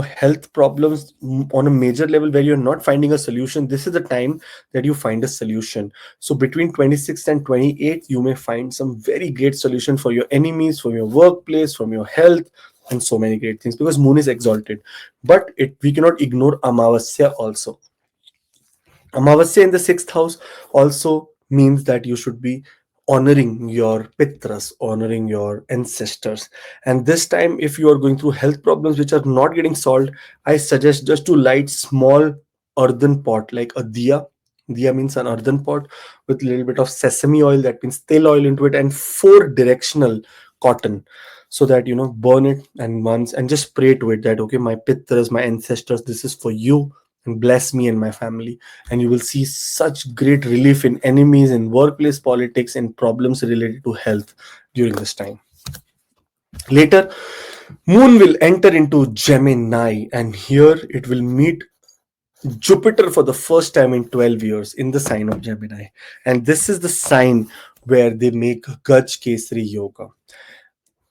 Speaker 2: health problems on a major level where you're not finding a solution. This is the time that you find a solution. So between 26th and 28th, you may find some very great solution for your enemies, for your workplace, from your health, and so many great things because moon is exalted. But we cannot ignore Amavasya also. Amavasya in the sixth house also means that you should be honoring your pitras, honoring your ancestors. And this time, if you are going through health problems which are not getting solved, I suggest just to light small earthen pot like a diya. Diya means an earthen pot with a little bit of sesame oil, that means tail oil into it, and four directional cotton, so that burn it and once and just pray to it that okay, my pitras, my ancestors, this is for you, and bless me and my family. And you will see such great relief in enemies, in workplace politics, and problems related to health during this time. Later, moon will enter into Gemini, and here it will meet Jupiter for the first time in 12 years in the sign of Gemini. And this is the sign where they make Gaj Kesari Yoga.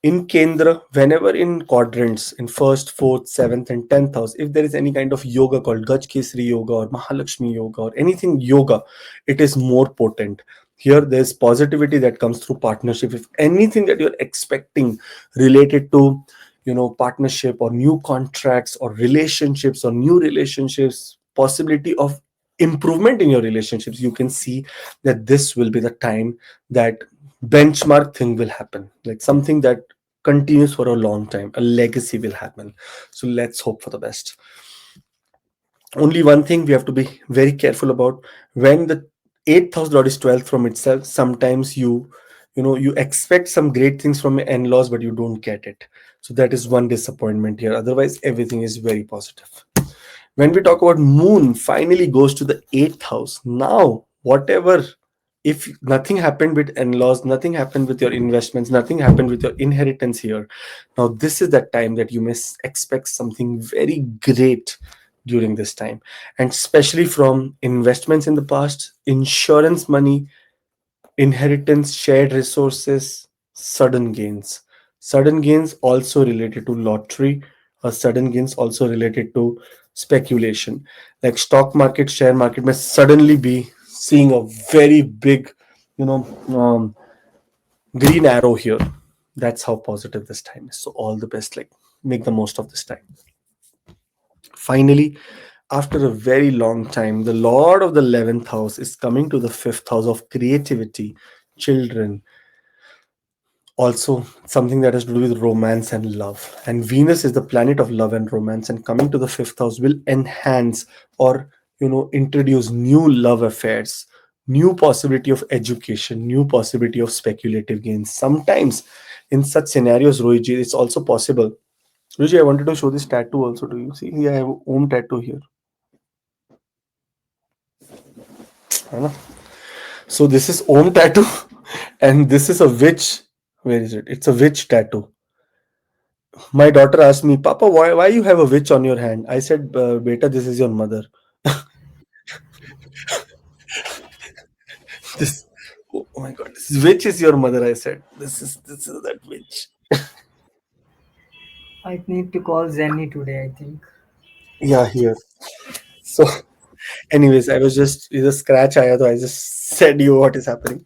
Speaker 2: In Kendra, whenever in quadrants, in first, fourth, seventh, and 10th house, if there is any kind of yoga called Gaj Kesari Yoga or Mahalakshmi Yoga or anything yoga, it is more potent. Here, there's positivity that comes through partnership. If anything that you're expecting related to, partnership or new contracts or relationships or new relationships, possibility of improvement in your relationships, you can see that this will be the time that benchmark thing will happen, like something that continues for a long time, a legacy will happen. So let's hope for the best. Only one thing we have to be very careful about: when the eighth house lord is 12th from itself, sometimes you expect some great things from your in-laws but you don't get it. So that is one disappointment here. Otherwise everything is very positive. When we talk about moon finally goes to the eighth house, now whatever, if nothing happened with in-laws, nothing happened with your investments, nothing happened with your inheritance here, now this is that time that you may expect something very great during this time, and especially from investments in the past, insurance money, inheritance, shared resources, sudden gains also related to lottery, or sudden gains also related to speculation, like stock market, share market may suddenly be seeing a very big you know green arrow here. That's how positive this time is. So all the best, like make the most of this time. Finally, after a very long time, the lord of the 11th house is coming to the fifth house of creativity, children, also something that has to do with romance and love. And Venus is the planet of love and romance, and coming to the fifth house will enhance or introduce new love affairs, new possibility of education, new possibility of speculative gains. Sometimes in such scenarios, Rohit, it's also possible. Rohit, I wanted to show this tattoo also to you. See, here I have a Om tattoo here. है ना? So this is Om tattoo, and this is a witch. Where is it? It's a witch tattoo. My daughter asked me, Papa, why you have a witch on your hand? I said, Beta, this is your mother. This, oh my God, this witch is your mother. I said, this is that witch.
Speaker 1: I need to call Zenny today, I think.
Speaker 2: Yeah, here. So, anyways, I was just a scratch. I just said you what is happening.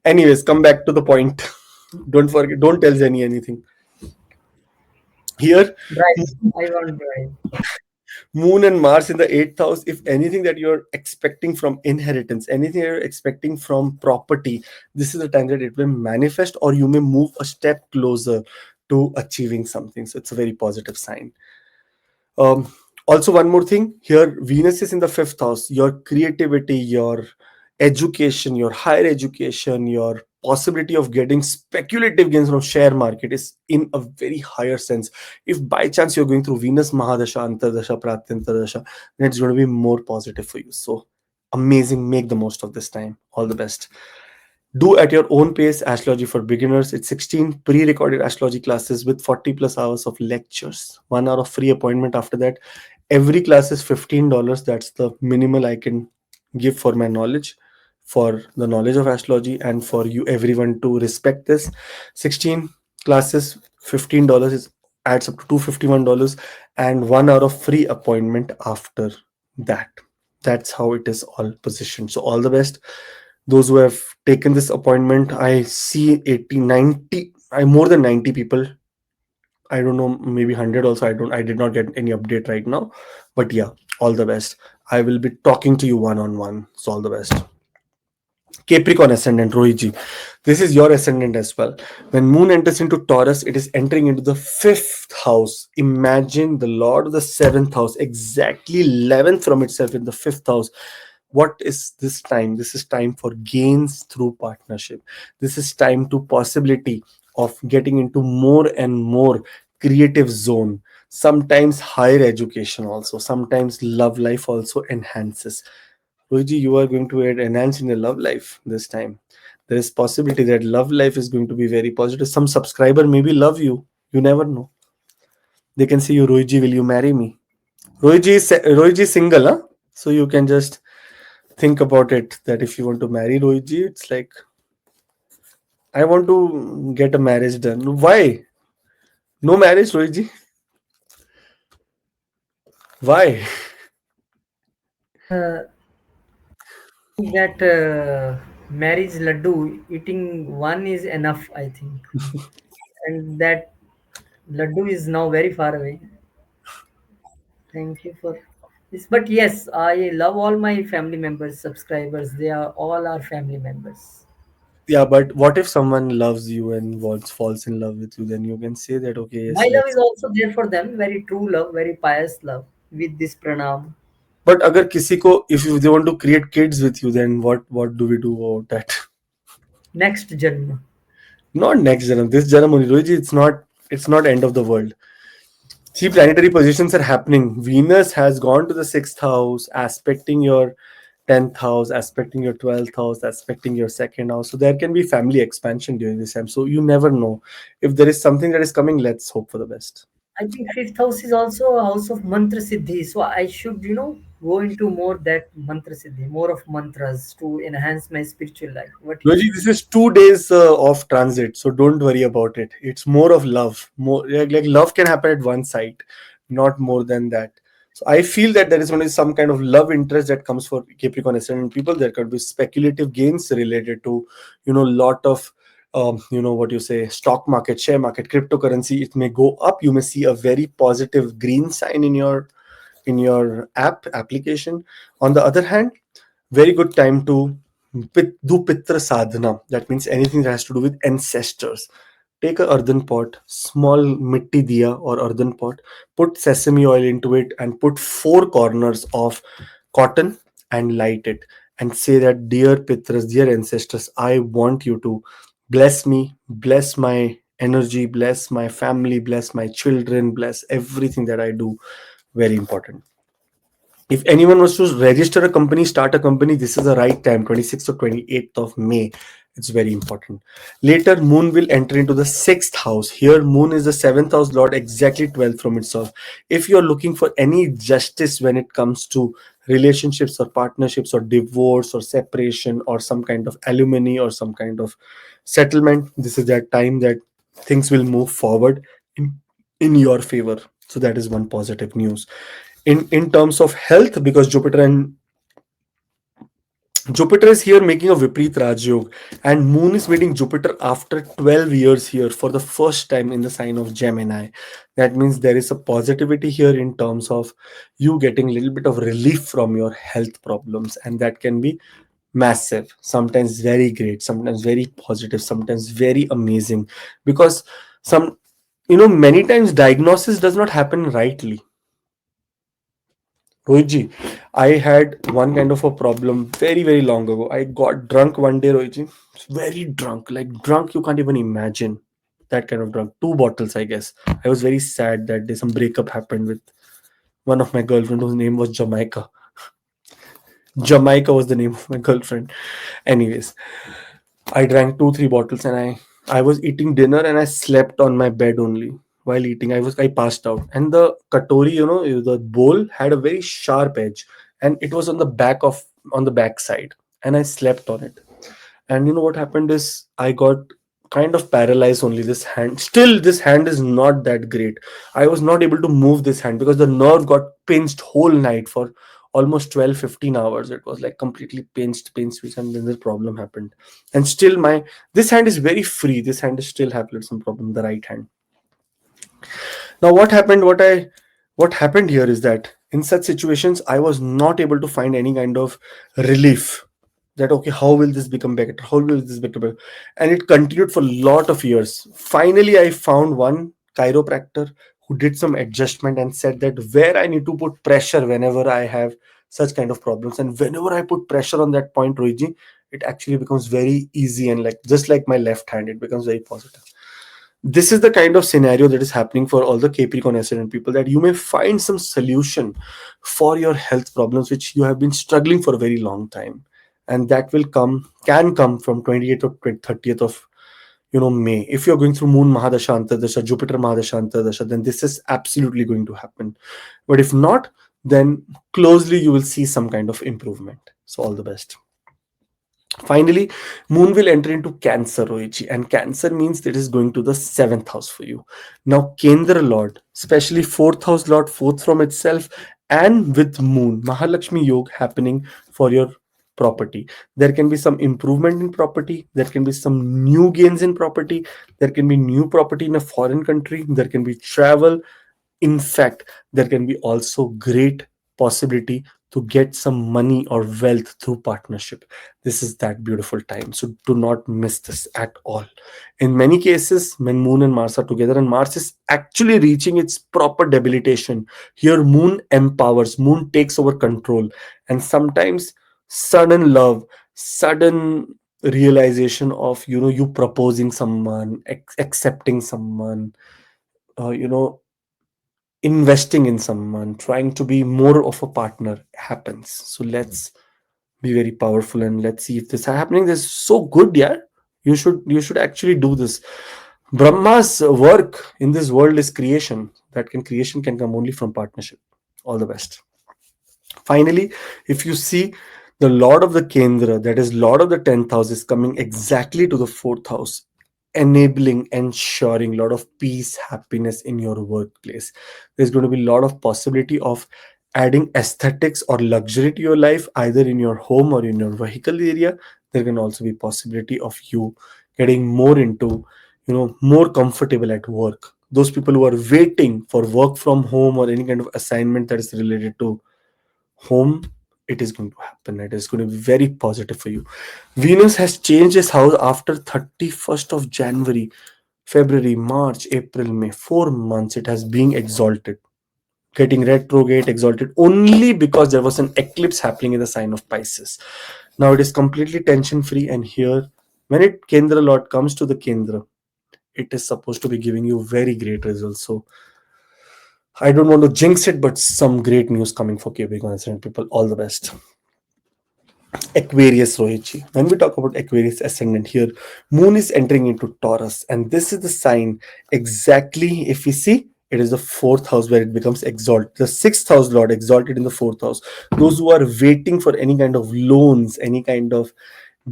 Speaker 2: Anyways, come back to the point. Don't forget. Don't tell Jenny anything. Here,
Speaker 1: Right. I want right.
Speaker 2: Moon and Mars in the eighth house. If anything that you're expecting from inheritance, anything you're expecting from property, this is the time that it will manifest, or you may move a step closer to achieving something. So it's a very positive sign. Um, Also, one more thing here, Venus is in the fifth house. Your creativity, your education, your higher education, your possibility of getting speculative gains from share market is in a very higher sense. If by chance you're going through Venus Mahadasha, Antardasha, Pratyantardasha, then it's going to be more positive for you. So amazing. Make the most of this time. All the best. Do at your own pace astrology for beginners. It's 16 pre-recorded astrology classes with 40 plus hours of lectures, 1 hour of free appointment after that. Every class is $15. That's the minimal I can give for my knowledge, for the knowledge of astrology, and for you everyone to respect this. 16 classes, $15 is adds up to $251, and 1 hour of free appointment after that. That's how it is all positioned. So all the best those who have taken this appointment. I see 80, 90, I more than 90 people. I don't know, maybe 100 also. I did not get any update right now, but yeah, all the best. I will be talking to you one on one. So all the best. Capricorn ascendant, Rohiji. This is your ascendant as well. When Moon enters into Taurus, it is entering into the fifth house. Imagine the Lord of the seventh house, exactly 11th from itself in the fifth house. What is this time? This is time for gains through partnership. This is time to possibility of getting into more and more creative zone. Sometimes higher education also. Sometimes love life also enhances. Rohiji, you are going to enhance in your love life this time. There is possibility that love life is going to be very positive. Some subscriber maybe love you. You never know. They can say you, Rohiji, will you marry me? Rohiji is single, huh? So you can just think about it that if you want to marry Rohiji, it's like I want to get a marriage done. Why? No marriage, Rohiji? Why?
Speaker 1: Uh, that marriage laddu, eating one is enough, I think. And that laddu is now very far away. Thank you for this. But yes, I love all my family members, subscribers. They are all our family members.
Speaker 2: Yeah, but what if someone loves you and wants falls in love with you? Then you can say that okay,
Speaker 1: My
Speaker 2: yes,
Speaker 1: love is
Speaker 2: let's.
Speaker 1: also there for them. Very true love, very pious love. With this pranam.
Speaker 2: But अगर किसी को if you, they want to create kids with you, then what do we do about that?
Speaker 1: Next Janma.
Speaker 2: Not next janam. This janam only, Rohiji. It's not end of the world. See, planetary positions are happening. Venus has gone to the sixth house, aspecting your 10th house, aspecting your 12th house, aspecting your second house. So there can be family expansion during this time. So you never know. If there is something that is coming, let's hope for the best.
Speaker 1: I think fifth house is also a house of mantra siddhi. So I should, go into more that mantra siddhi, more of mantras to enhance my spiritual life. What you
Speaker 2: Roji,
Speaker 1: say?
Speaker 2: this is 2 days of transit, so don't worry about it. It's more of love. More like love can happen at one site, not more than that. So I feel that there is only some kind of love interest that comes for Capricorn ascendant people. There could be speculative gains related to, lot of, what you say, stock market, share market, cryptocurrency. It may go up. You may see a very positive green sign in your application. On the other hand, very good time to do pitra sadhana. That means anything that has to do with ancestors. Take a earthen pot, small mitti diya or earthen pot, put sesame oil into it and put four corners of cotton and light it. and say that, dear Pitras, dear ancestors, I want you to bless me, bless my energy, bless my family, bless my children, bless everything that I do. Very important. If anyone wants to register a company, start a company, this is the right time, 26th or 28th of May. It's very important. Later, Moon will enter into the sixth house. Here, Moon is the seventh house lord, exactly 12th from itself. If you're looking for any justice when it comes to relationships or partnerships or divorce or separation or some kind of alimony or some kind of settlement, this is that time that things will move forward in, in your favor. So that is one positive news. In terms of health, because Jupiter is here making a Viprit Rajyog, and Moon is meeting Jupiter after 12 years here for the first time in the sign of Gemini. That means there is a positivity here in terms of you getting a little bit of relief from your health problems, and that can be massive, sometimes very great, sometimes very positive, sometimes very amazing. Because some, many times diagnosis does not happen rightly. Rohitji, I had one kind of a problem very, very long ago. I got drunk one day, Rohitji. Very drunk, like drunk you can't even imagine. That kind of drunk. Two bottles, I guess. I was very sad that day. Some breakup happened with one of my girlfriend whose name was Jamaica. Jamaica was the name of my girlfriend. Anyways, I drank two, three bottles, and I was eating dinner and I slept on my bed only while eating. I passed out, and the katori, the bowl had a very sharp edge, and it was on the back side, and I slept on it. And you know what happened is I got kind of paralyzed only this hand. Still, this hand is not that great. I was not able to move this hand because the nerve got pinched whole night for almost 12-15 hours. It was like completely pinched, and then the problem happened. And still my this hand is very free. This hand is still having some problem, the right hand. Now what happened here is that in such situations I was not able to find any kind of relief, that okay, how will this become better, how will this become better? And it continued for a lot of years. Finally I found one chiropractor who did some adjustment and said that where I need to put pressure whenever I have such kind of problems, and whenever I put pressure on that point, Rohiji, it actually becomes very easy, and like just like my left hand, it becomes very positive. This is the kind of scenario that is happening for all the Capricorn ascendant people, that you may find some solution for your health problems which you have been struggling for a very long time, and that can come from 28th or 30th of May. If you're going through Moon Mahadasha Antardasha, Jupiter Mahadasha Antardasha, then this is absolutely going to happen. But if not, then closely you will see some kind of improvement. So all the best. Finally, Moon will enter into Cancer, Roichi, and Cancer means that it is going to the seventh house for you. Now, Kendra Lord, especially fourth house Lord, fourth from itself, and with Moon, Mahalakshmi Yoga happening for your property. There can be some improvement in property, there can be some new gains in property, there can be new property in a foreign country, there can be travel. In fact, there can be also great possibility to get some money or wealth through partnership. This is that beautiful time, so do not miss this at all. In many cases, when Moon and Mars are together and Mars is actually reaching its proper debilitation, here Moon empowers, Moon takes over control, and sometimes sudden love, sudden realization of you proposing someone, accepting someone, uh, you know investing in someone, trying to be more of a partner happens. So let's be very powerful and let's see if this is happening. This is so good, yeah. You should actually do this. Brahma's work in this world is creation. Creation can come only from partnership. All the best. Finally, if you see the Lord of the Kendra, that is Lord of the 10th house, is coming exactly to the fourth house, enabling, ensuring a lot of peace, happiness in your workplace. There's going to be a lot of possibility of adding aesthetics or luxury to your life, either in your home or in your vehicle area. There can also be possibility of you getting more into, more comfortable at work. Those people who are waiting for work from home or any kind of assignment that is related to home, it is going to happen. It is going to be very positive for you. Venus has changed its house after 31st of January, February, March, April, May. 4 months it has been exalted, getting retrograde, exalted only because there was an eclipse happening in the sign of Pisces. Now it is completely tension free, and here, when it Kendra Lord comes to the Kendra, it is supposed to be giving you very great results. So I don't want to jinx it, but some great news coming for Capricorn ascendant people. All the best. Aquarius Rohichi. When we talk about Aquarius ascendant here, Moon is entering into Taurus, and this is the sign exactly. If we see, it is the fourth house where it becomes exalted. The sixth house Lord exalted in the fourth house. Those who are waiting for any kind of loans, any kind of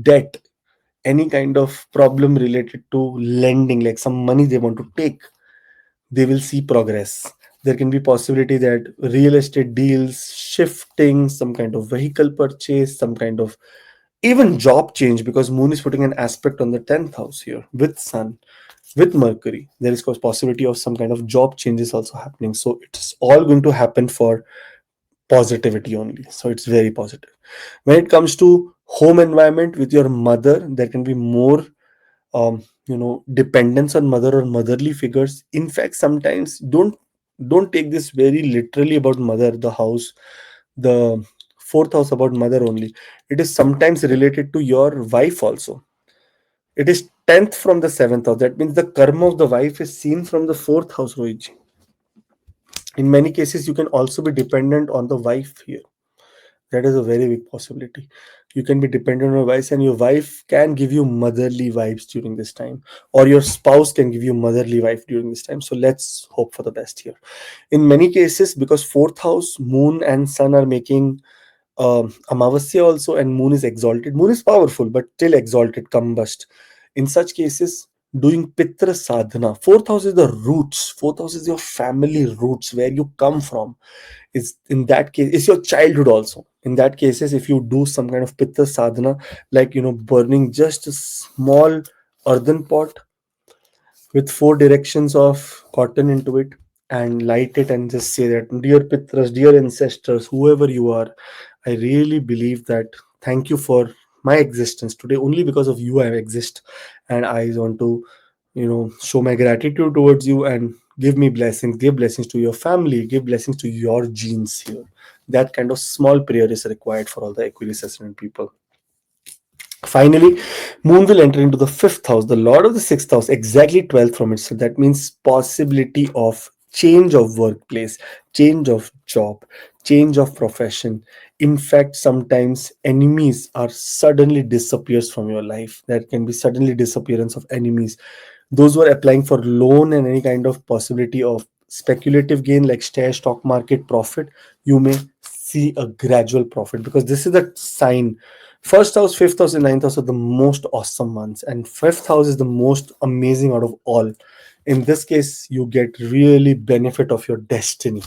Speaker 2: debt, any kind of problem related to lending, like some money they want to take, they will see progress. There can be possibility that real estate deals, shifting, some kind of vehicle purchase, some kind of even job change, because Moon is putting an aspect on the 10th house here with Sun, with Mercury. There is possibility of some kind of job changes also happening. So it's all going to happen for positivity only. So it's very positive. When it comes to home environment with your mother, there can be more dependence on mother or motherly figures. In fact, sometimes don't take this very literally about mother, the house, the fourth house about mother only. It is sometimes related to your wife also. It is 10th from the 7th house. That means the karma of the wife is seen from the fourth house, Rohit. In many cases, you can also be dependent on the wife here. That is a very big possibility. You can be dependent on your wife, and your wife can give you motherly vibes during this time, or your spouse can give you motherly vibe during this time. So let's hope for the best here. In many cases, because fourth house, Moon and Sun are making Amavasya also, and Moon is exalted. Moon is powerful, but still exalted, combust. In such cases, doing Pitra sadhana. Fourth house is the roots. Fourth house is your family roots, where you come from. Is in that case, it's your childhood also. In that cases, if you do some kind of Pitra sadhana, like burning just a small earthen pot with four directions of cotton into it, and light it and just say that, dear Pitras, dear ancestors, whoever you are, I really believe that, thank you for my existence today. Only because of you I exist, and I want to show my gratitude towards you, and give me blessings, give blessings to your family, give blessings to your genes here. That kind of small prayer is required for all the Aquarius ascendant people. Finally, Moon will enter into the fifth house, the Lord of the sixth house, exactly 12th from it. So that means possibility of change of workplace, change of job, change of profession. In fact, sometimes enemies are suddenly disappears from your life. There can be suddenly disappearance of enemies. Those who are applying for loan and any kind of possibility of speculative gain like share stock market profit, you may see a gradual profit, because this is the sign. First house, fifth house, and ninth house are the most awesome ones, and fifth house is the most amazing out of all. In this case, you get really benefit of your destiny.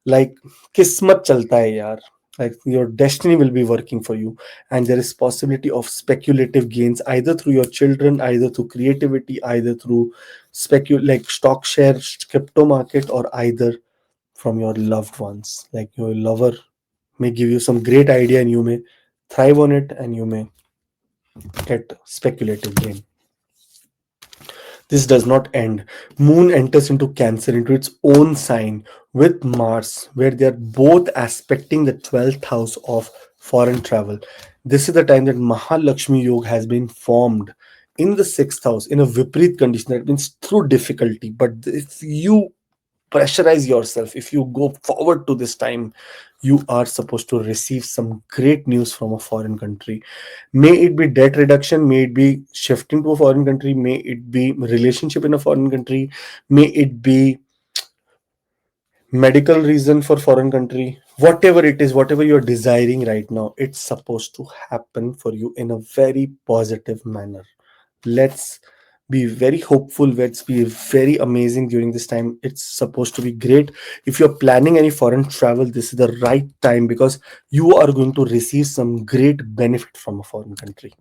Speaker 2: Like kismat chalta hai yaar. Like your destiny will be working for you, and there is possibility of speculative gains either through your children, either through creativity, either through like stock share, crypto market, or either from your loved ones. Like your lover may give you some great idea, and you may thrive on it, and you may get speculative gain. This does not end. Moon enters into Cancer, into its own sign with Mars, where they are both aspecting the 12th house of foreign travel. This is the time that Mahalakshmi Yoga has been formed in the sixth house in a Viprit condition. That means through difficulty. But if you pressurize yourself, if you go forward to this time, you are supposed to receive some great news from a foreign country. May it be debt reduction, may it be shifting to a foreign country, may it be relationship in a foreign country, may it be medical reason for foreign country. Whatever it is, whatever you're desiring right now, it's supposed to happen for you in a very positive manner. Let's be very hopeful. Let's be very amazing during this time. It's supposed to be great. If you're planning any foreign travel, this is the right time, because you are going to receive some great benefit from a foreign country.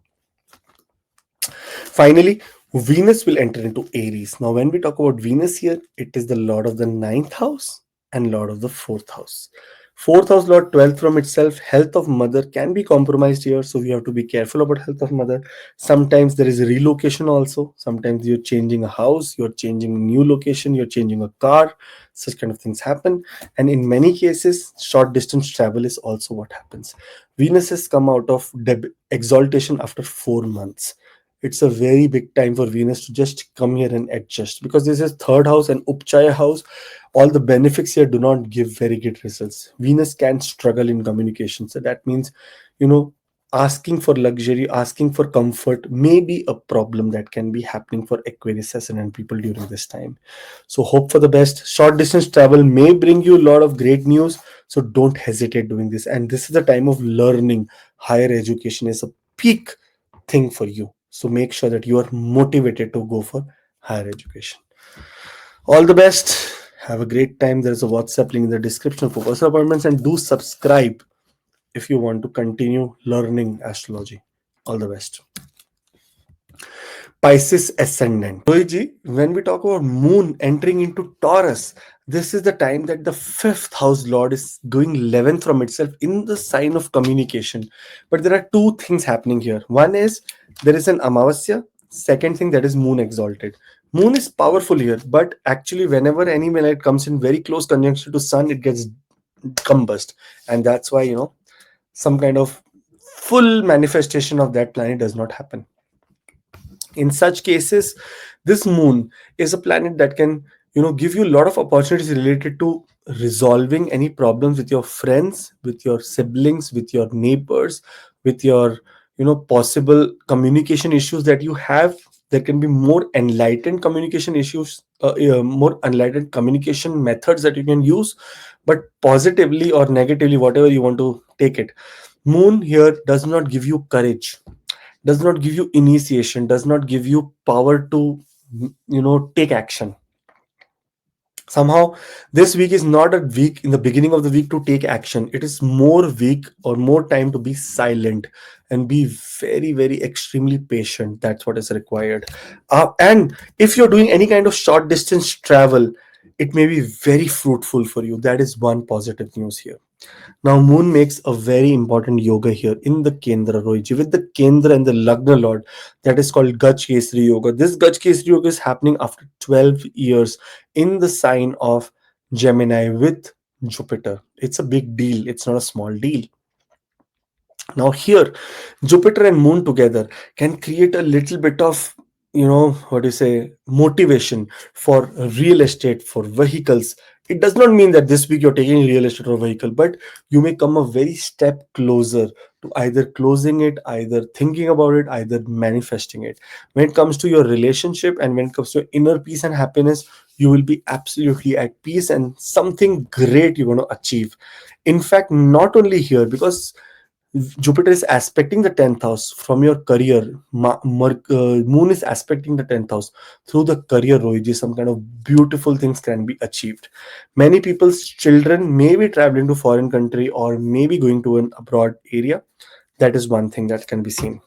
Speaker 2: Finally, Venus will enter into Aries. Now, when we talk about Venus here, it is the Lord of the ninth house and Lord of the fourth house. Fourth house lord, 12th from itself, health of mother can be compromised here, so we have to be careful about health of mother. Sometimes there is a relocation also. Sometimes you're changing a house, you're changing a new location, you're changing a car. Such kind of things happen, and in many cases, short distance travel is also what happens. Venus has come out of exaltation after 4 months. It's a very big time for Venus to just come here and adjust, because this is third house and Upchaya house. All the benefits here do not give very good results. Venus can struggle in communication. So that means, you know, asking for luxury, asking for comfort may be a problem that can be happening for Aquarius ascendant people during this time. So hope for the best. Short distance travel may bring you a lot of great news. So don't hesitate doing this. And this is the time of learning. Higher education is a peak thing for you. So make sure that you are motivated to go for higher education. All the best. Have a great time. There's a WhatsApp link in the description for personal appointments, and do subscribe if you want to continue learning astrology. All the best. Pisces ascendant. Rohiji, when we talk about moon entering into Taurus, this is the time that the fifth house lord is going 11th from itself in the sign of communication. But there are two things happening here. One is there is an Amavasya. Second thing, that is moon exalted. Moon is powerful here, but actually whenever any planet comes in very close conjunction to sun, it gets combust. And that's why, some kind of full manifestation of that planet does not happen. In such cases, this moon is a planet that can, give you a lot of opportunities related to resolving any problems with your friends, with your siblings, with your neighbors, with your, possible communication issues that you have. There can be more enlightened communication issues, more enlightened communication methods that you can use, but positively or negatively, whatever you want to take it. Moon here does not give you courage, does not give you initiation, does not give you power to, take action. Somehow this week is not a week in the beginning of the week to take action. It is more week or more time to be silent and be very, very extremely patient. That's what is required. And if you're doing any kind of short distance travel, it may be very fruitful for you. That is one positive news here. Now, Moon makes a very important yoga here in the Kendra Rohiji with the Kendra and the Lagna Lord. That is called Gaj Kesri Yoga. This Gaj Kesri Yoga is happening after 12 years in the sign of Gemini with Jupiter. It's a big deal. It's not a small deal. Now, here, Jupiter and Moon together can create a little bit of, what do you say, motivation for real estate, for vehicles. It does not mean that this week you're taking real estate or vehicle, but you may come a very step closer to either closing it, either thinking about it, either manifesting it. When it comes to your relationship and when it comes to your inner peace and happiness, you will be absolutely at peace and something great you're going to achieve. In fact, not only here, because Jupiter is aspecting the 10th house from your career. Moon is aspecting the 10th house through the career, Rohiji. Some kind of beautiful things can be achieved. Many people's children may be traveling to foreign country or maybe going to an abroad area. That is one thing that can be seen.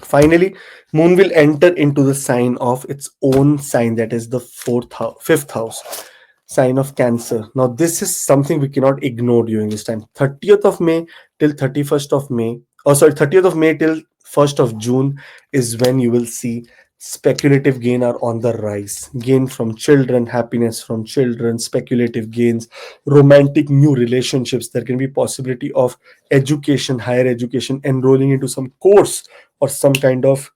Speaker 2: Finally, Moon will enter into the sign of its own sign, that is the fifth house, sign of Cancer. Now, this is something we cannot ignore during this time. 30th of May till 31st of May, 30th of May till 1st of June is when you will see speculative gain are on the rise. Gain from children, happiness from children, speculative gains, romantic new relationships. There can be possibility of education, higher education, enrolling into some course or some kind of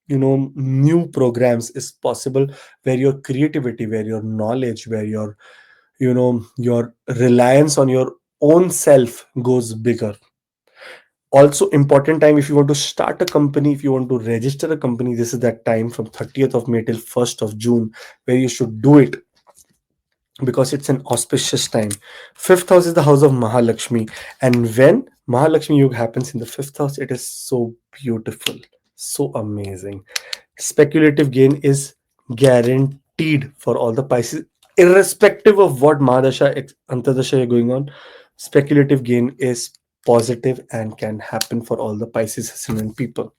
Speaker 2: new programs is possible, where your creativity, where your knowledge, where your reliance on your own self goes bigger. Also important time if you want to start a company, if you want to register a company, this is that time from 30th of May till 1st of June where you should do it, because it's an auspicious time. Fifth house is the house of Mahalakshmi, and when Mahalakshmi Yoga happens in the fifth house, it is so beautiful, so amazing. Speculative gain is guaranteed for all the Pisces, irrespective of what Mahadasha, Antardasha are going on. Speculative gain is positive and can happen for all the Pisces ascendant people.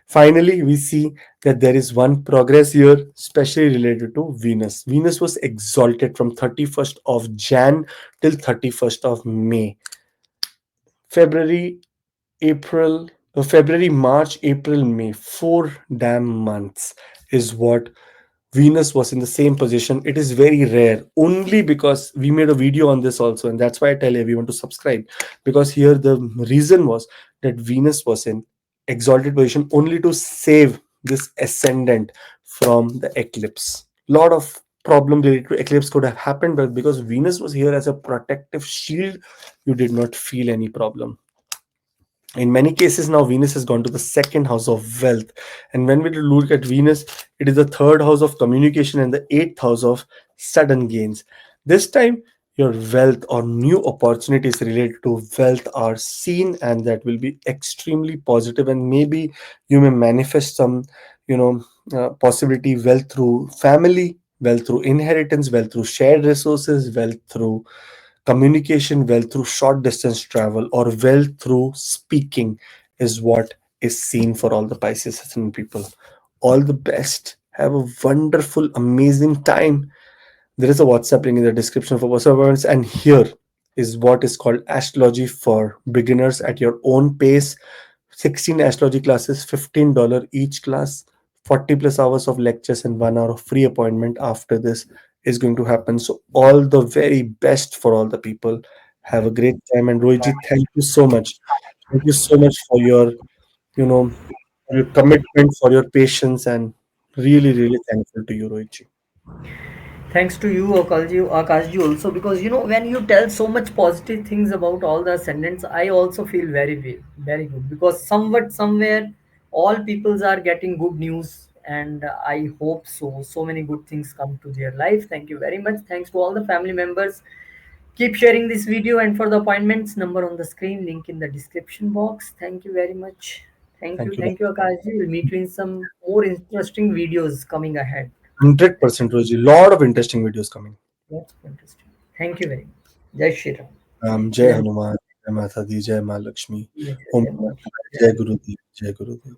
Speaker 2: Finally, we see that there is one progress here, especially related to Venus. Venus was exalted from 31st of Jan till 31st of May. February, February, March, April, May, 4 damn months is what Venus was in the same position. It is very rare, only because we made a video on this also, and that's why I tell everyone to subscribe. Because here the reason was that Venus was in exalted position only to save this ascendant from the eclipse. Lot of problem related to eclipse could have happened, but because Venus was here as a protective shield, you did not feel any problem. In many cases now Venus has gone to the second house of wealth, and when we look at Venus, it is the third house of communication and the eighth house of sudden gains. This time your wealth or new opportunities related to wealth are seen, and that will be extremely positive, and maybe you may manifest some, you know possibility wealth through family, wealth through inheritance, wealth through shared resources, wealth through communication, well through short distance travel, or well through speaking is what is seen for all the Pisces ascendant people. All the best. Have a wonderful, amazing time. There is a WhatsApp link in the description for WhatsApp events, and here is what is called astrology for beginners at your own pace. 16 astrology classes, $15 each class, 40 plus hours of lectures, and 1 hour of free appointment after this is going to happen. So, all the very best for all the people. Have a great time. And Rohit, thank you so much. Thank you so much for your commitment, for your patience, and really, really thankful to you, Rohit.
Speaker 1: Thanks to you, Akashji, also, because when you tell so much positive things about all the ascendants, I also feel very good, because somewhat somewhere all peoples are getting good news, and I hope so. So many good things come to their life. Thank you very much. Thanks to all the family members. Keep sharing this video, and for the appointments, number on the screen, link in the description box. Thank you very much.
Speaker 2: Thank you.
Speaker 1: Thank you, Akashji. We'll meet you in some more interesting videos coming ahead.
Speaker 2: 100% Roji. Lot of interesting videos coming.
Speaker 1: That's interesting. Thank you very much. Jai Shri Ram.
Speaker 2: Jai
Speaker 1: Jai
Speaker 2: Hanuman, Jai Mata Di, Jai Ma Lakshmi.
Speaker 1: Jai
Speaker 2: Om
Speaker 1: Jai Jai
Speaker 2: Jai Gurudev, Jai Gurudev.